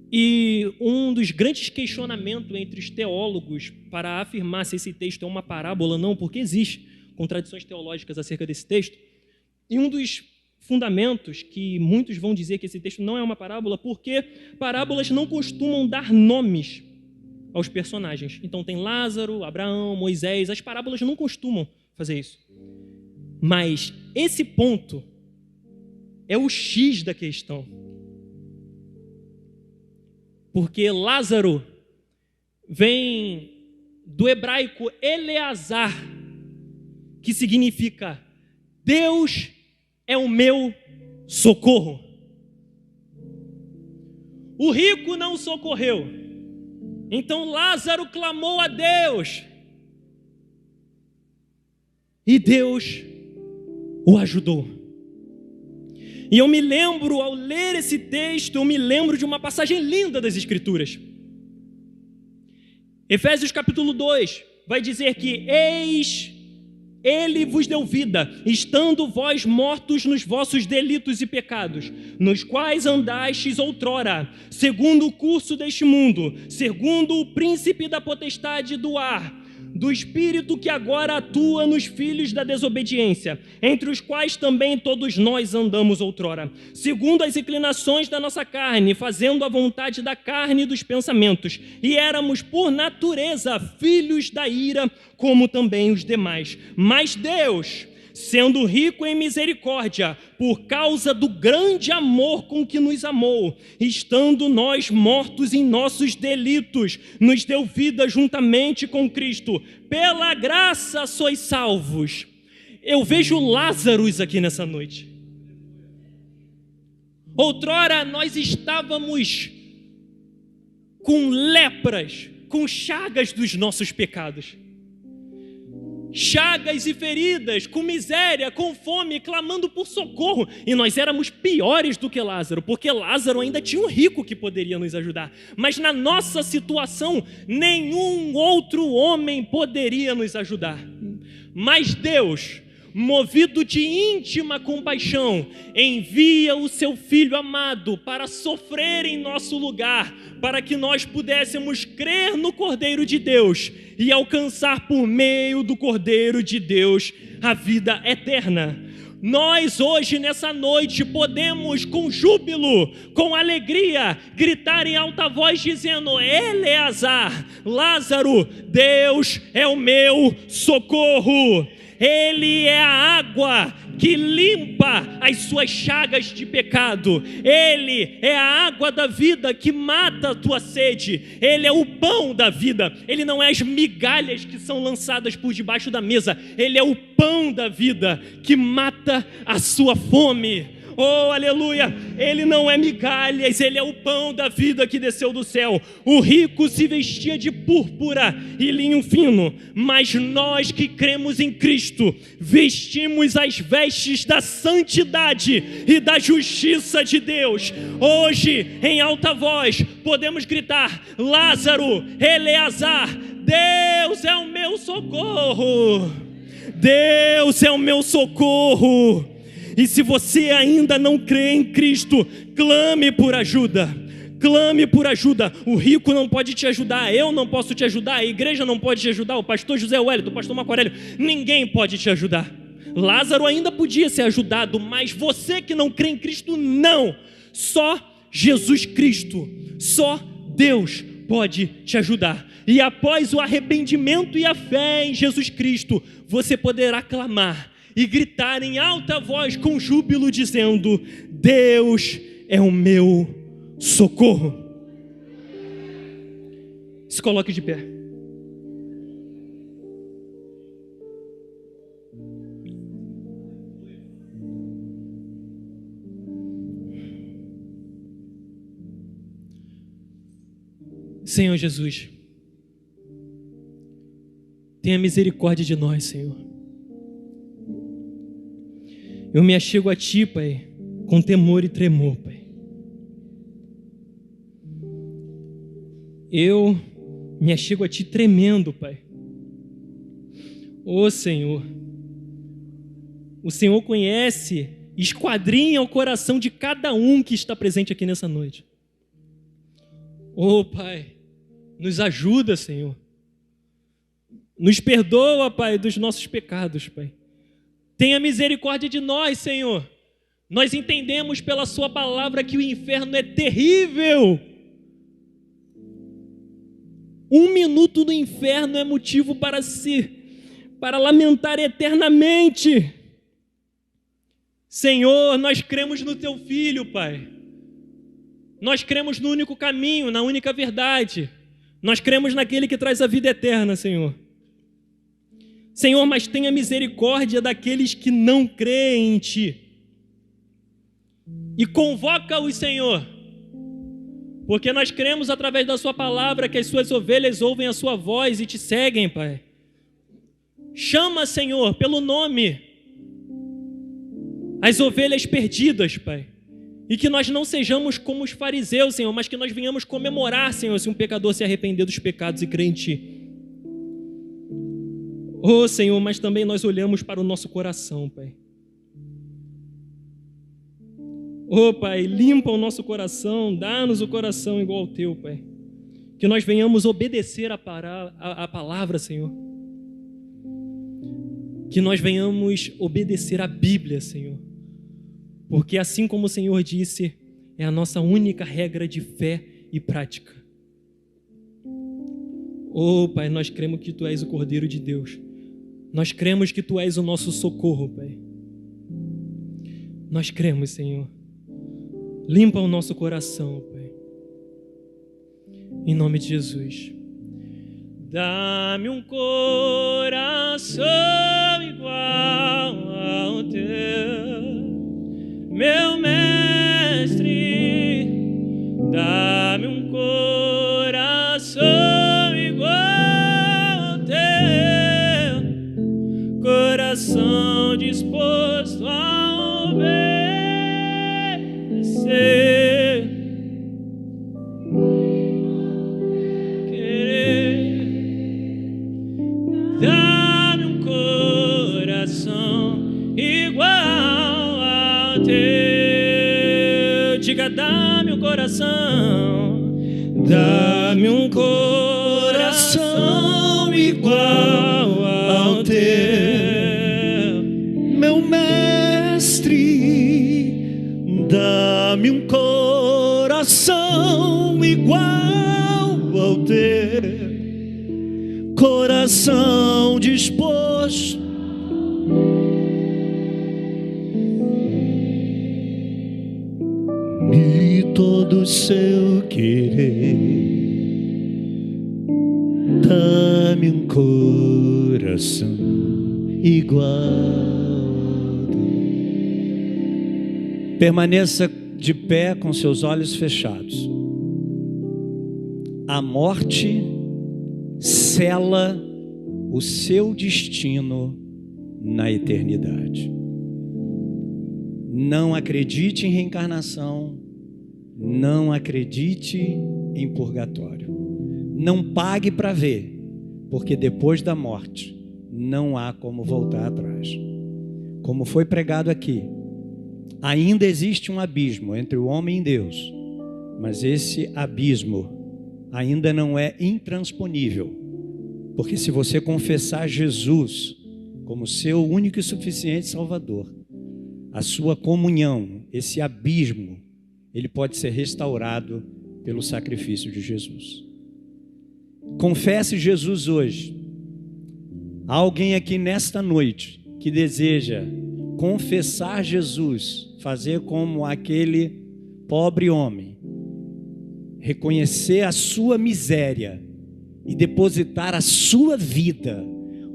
E um dos grandes questionamentos entre os teólogos para afirmar se esse texto é uma parábola ou não, porque existe contradições teológicas acerca desse texto, e um dos fundamentos que muitos vão dizer que esse texto não é uma parábola, porque parábolas não costumam dar nomes aos personagens. Então tem Lázaro, Abraão, Moisés, as parábolas não costumam fazer isso. Mas esse ponto é o X da questão. Porque Lázaro vem do hebraico Eleazar, que significa Deus é o meu socorro. O rico não socorreu, então Lázaro clamou a Deus, e Deus o ajudou. E eu me lembro, ao ler esse texto, eu me lembro de uma passagem linda das Escrituras. Efésios capítulo 2 vai dizer que eis, ele vos deu vida, estando vós mortos nos vossos delitos e pecados, nos quais andastes outrora, segundo o curso deste mundo, segundo o príncipe da potestade do ar, do espírito que agora atua nos filhos da desobediência, entre os quais também todos nós andamos outrora, segundo as inclinações da nossa carne, fazendo a vontade da carne e dos pensamentos, e éramos por natureza filhos da ira, como também os demais. Mas Deus, sendo rico em misericórdia, por causa do grande amor com que nos amou, estando nós mortos em nossos delitos, nos deu vida juntamente com Cristo. Pela graça sois salvos. Eu vejo Lázaro aqui nessa noite. Outrora nós estávamos com lepras, com chagas dos nossos pecados. Chagas e feridas, com miséria, com fome, clamando por socorro. E nós éramos piores do que Lázaro, porque Lázaro ainda tinha um rico que poderia nos ajudar. Mas na nossa situação, nenhum outro homem poderia nos ajudar. Mas Deus, movido de íntima compaixão, envia o seu Filho amado para sofrer em nosso lugar, para que nós pudéssemos crer no Cordeiro de Deus e alcançar por meio do Cordeiro de Deus a vida eterna. Nós hoje, nessa noite, podemos com júbilo, com alegria, gritar em alta voz dizendo: Eleazar, Lázaro, Deus é o meu socorro. Ele é a água que limpa as suas chagas de pecado. Ele é a água da vida que mata a tua sede. Ele é o pão da vida. Ele não é as migalhas que são lançadas por debaixo da mesa. Ele é o pão da vida que mata a sua fome. Oh, aleluia! Ele não é migalhas, ele é o pão da vida que desceu do céu. O rico se vestia de púrpura e linho fino, mas nós que cremos em Cristo, vestimos as vestes da santidade e da justiça de Deus. Hoje, em alta voz, podemos gritar: Lázaro, Eleazar, Deus é o meu socorro! Deus é o meu socorro! E se você ainda não crê em Cristo, clame por ajuda. Clame por ajuda. O rico não pode te ajudar, eu não posso te ajudar, a igreja não pode te ajudar, o pastor José Wellington, o pastor Marco Aurélio, ninguém pode te ajudar. Lázaro ainda podia ser ajudado, mas você que não crê em Cristo, não. Só Jesus Cristo, só Deus pode te ajudar. E após o arrependimento e a fé em Jesus Cristo, você poderá clamar e gritar em alta voz com júbilo, dizendo: Deus é o meu socorro. Se coloque de pé. Senhor Jesus, tenha misericórdia de nós, Senhor. Eu me achego a Ti, Pai, com temor e tremor, Pai. Eu me achego a Ti tremendo, Pai. Ô Senhor, o Senhor conhece, esquadrinha o coração de cada um que está presente aqui nessa noite. Ô Pai, nos ajuda, Senhor. Nos perdoa, Pai, dos nossos pecados, Pai. Tenha misericórdia de nós, Senhor. Nós entendemos pela Sua palavra que o inferno é terrível. 1 minuto no inferno é motivo para lamentar eternamente. Senhor, nós cremos no Teu Filho, Pai. Nós cremos no único caminho, na única verdade. Nós cremos naquele que traz a vida eterna, Senhor. Senhor, mas tenha misericórdia daqueles que não creem em Ti. E convoca-os, Senhor, porque nós cremos através da Sua palavra que as Suas ovelhas ouvem a Sua voz e Te seguem, Pai. Chama, Senhor, pelo nome as ovelhas perdidas, Pai. E que nós não sejamos como os fariseus, Senhor, mas que nós venhamos comemorar, Senhor, se um pecador se arrepender dos pecados e crer em Ti. Oh, Senhor, mas também nós olhamos para o nosso coração, Pai. Oh, Pai, limpa o nosso coração, dá-nos o coração igual ao Teu, Pai. Que nós venhamos obedecer a palavra, Senhor. Que nós venhamos obedecer a Bíblia, Senhor. Porque assim como o Senhor disse, é a nossa única regra de fé e prática. Oh, Pai, nós cremos que Tu és o Cordeiro de Deus. Nós cremos que Tu és o nosso socorro, Pai. Nós cremos, Senhor. Limpa o nosso coração, Pai. Em nome de Jesus. Dá-me um coração igual ao Teu, meu Mestre. Dá-me um coração igual ao Teu, coração disposto a obedecer. Dá-me um coração igual ao Teu. Diga, dá-me um coração. Dá-me um coração igual ao Teu, meu Mestre. Dá-me um coração igual ao Teu, coração disposto e todo o seu querer. Dá-me um coração igual ao Teu. Permaneça de pé com seus olhos fechados. A morte sela o seu destino na eternidade. Não acredite em reencarnação, não acredite em purgatório. Não pague para ver, porque depois da morte não há como voltar atrás. Como foi pregado aqui, ainda existe um abismo entre o homem e Deus, mas esse abismo ainda não é intransponível, porque se você confessar Jesus como seu único e suficiente Salvador, a sua comunhão, esse abismo, ele pode ser restaurado pelo sacrifício de Jesus. Confesse Jesus hoje. Há alguém aqui nesta noite que deseja confessar Jesus, fazer como aquele pobre homem, reconhecer a sua miséria e depositar a sua vida,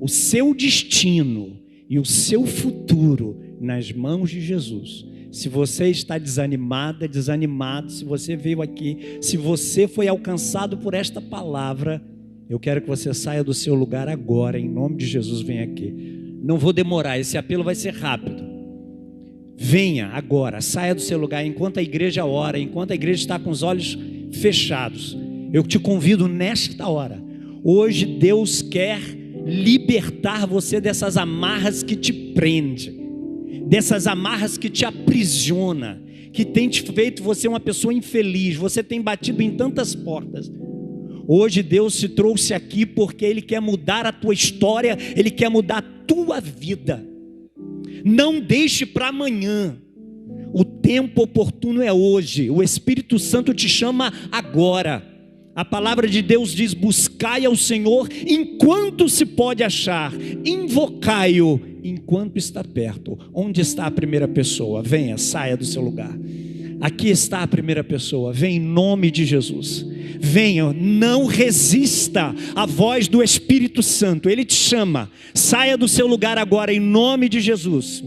o seu destino e o seu futuro nas mãos de Jesus. Se você está desanimada, desanimado, se você veio aqui, se você foi alcançado por esta palavra, eu quero que você saia do seu lugar agora, em nome de Jesus, venha aqui. Não vou demorar, esse apelo vai ser rápido. Venha agora, saia do seu lugar, enquanto a igreja ora, enquanto a igreja está com os olhos fechados. Eu te convido nesta hora. Hoje Deus quer libertar você dessas amarras que te prendem, dessas amarras que te aprisiona, que tem te feito você uma pessoa infeliz. Você tem batido em tantas portas. Hoje Deus te trouxe aqui porque Ele quer mudar a tua história, Ele quer mudar a tua vida. Não deixe para amanhã. O tempo oportuno é hoje. O Espírito Santo te chama agora. A palavra de Deus diz: buscai ao Senhor enquanto se pode achar, invocai-o enquanto está perto. Onde está a primeira pessoa? Venha, saia do seu lugar. Aqui está a primeira pessoa. Vem em nome de Jesus. Venha, não resista à voz do Espírito Santo. Ele te chama. Saia do seu lugar agora em nome de Jesus.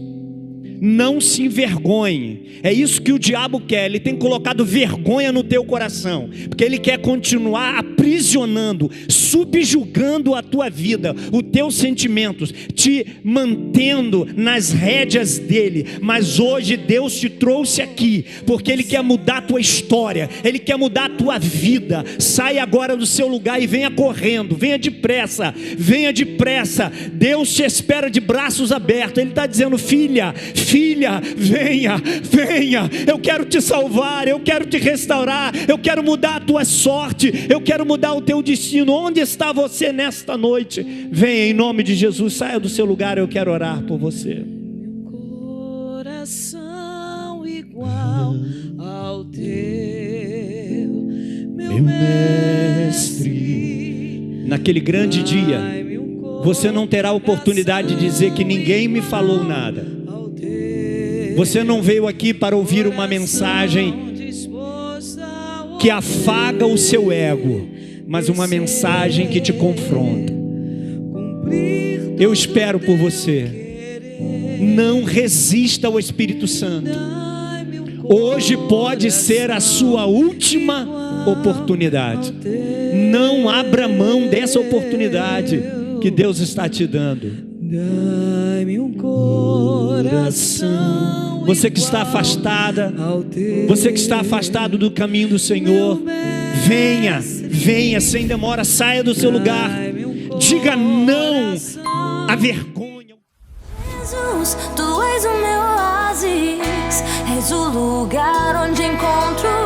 Não se envergonhe. É isso que o diabo quer. Ele tem colocado vergonha no teu coração, porque ele quer continuar aprisionando, subjugando a tua vida, os teus sentimentos, te mantendo nas rédeas dele. Mas hoje Deus te trouxe aqui porque Ele quer mudar a tua história, Ele quer mudar a tua vida. Saia agora do seu lugar e venha correndo. Venha depressa, venha depressa. Deus te espera de braços abertos. Ele está dizendo: filha, filha, venha, venha. Eu quero te salvar, eu quero te restaurar, eu quero mudar a tua sorte, eu quero mudar o teu destino. Onde está você nesta noite? Venha em nome de Jesus, saia do seu lugar, eu quero orar por você. Meu coração igual ao teu, meu mestre. Naquele grande dia, Você não terá oportunidade de dizer que ninguém me falou nada. Você não veio aqui para ouvir uma mensagem que afaga o seu ego, mas uma mensagem que te confronta. Eu espero por você. Não resista ao Espírito Santo. Hoje pode ser a sua última oportunidade. Não abra mão dessa oportunidade que Deus está te dando. Dai-me um coração. Você que está afastada, você que está afastado do caminho do Senhor, venha, venha sem demora, saia do seu lugar. Diga não à vergonha. Jesus, tu és o meu oásis, és o lugar onde encontro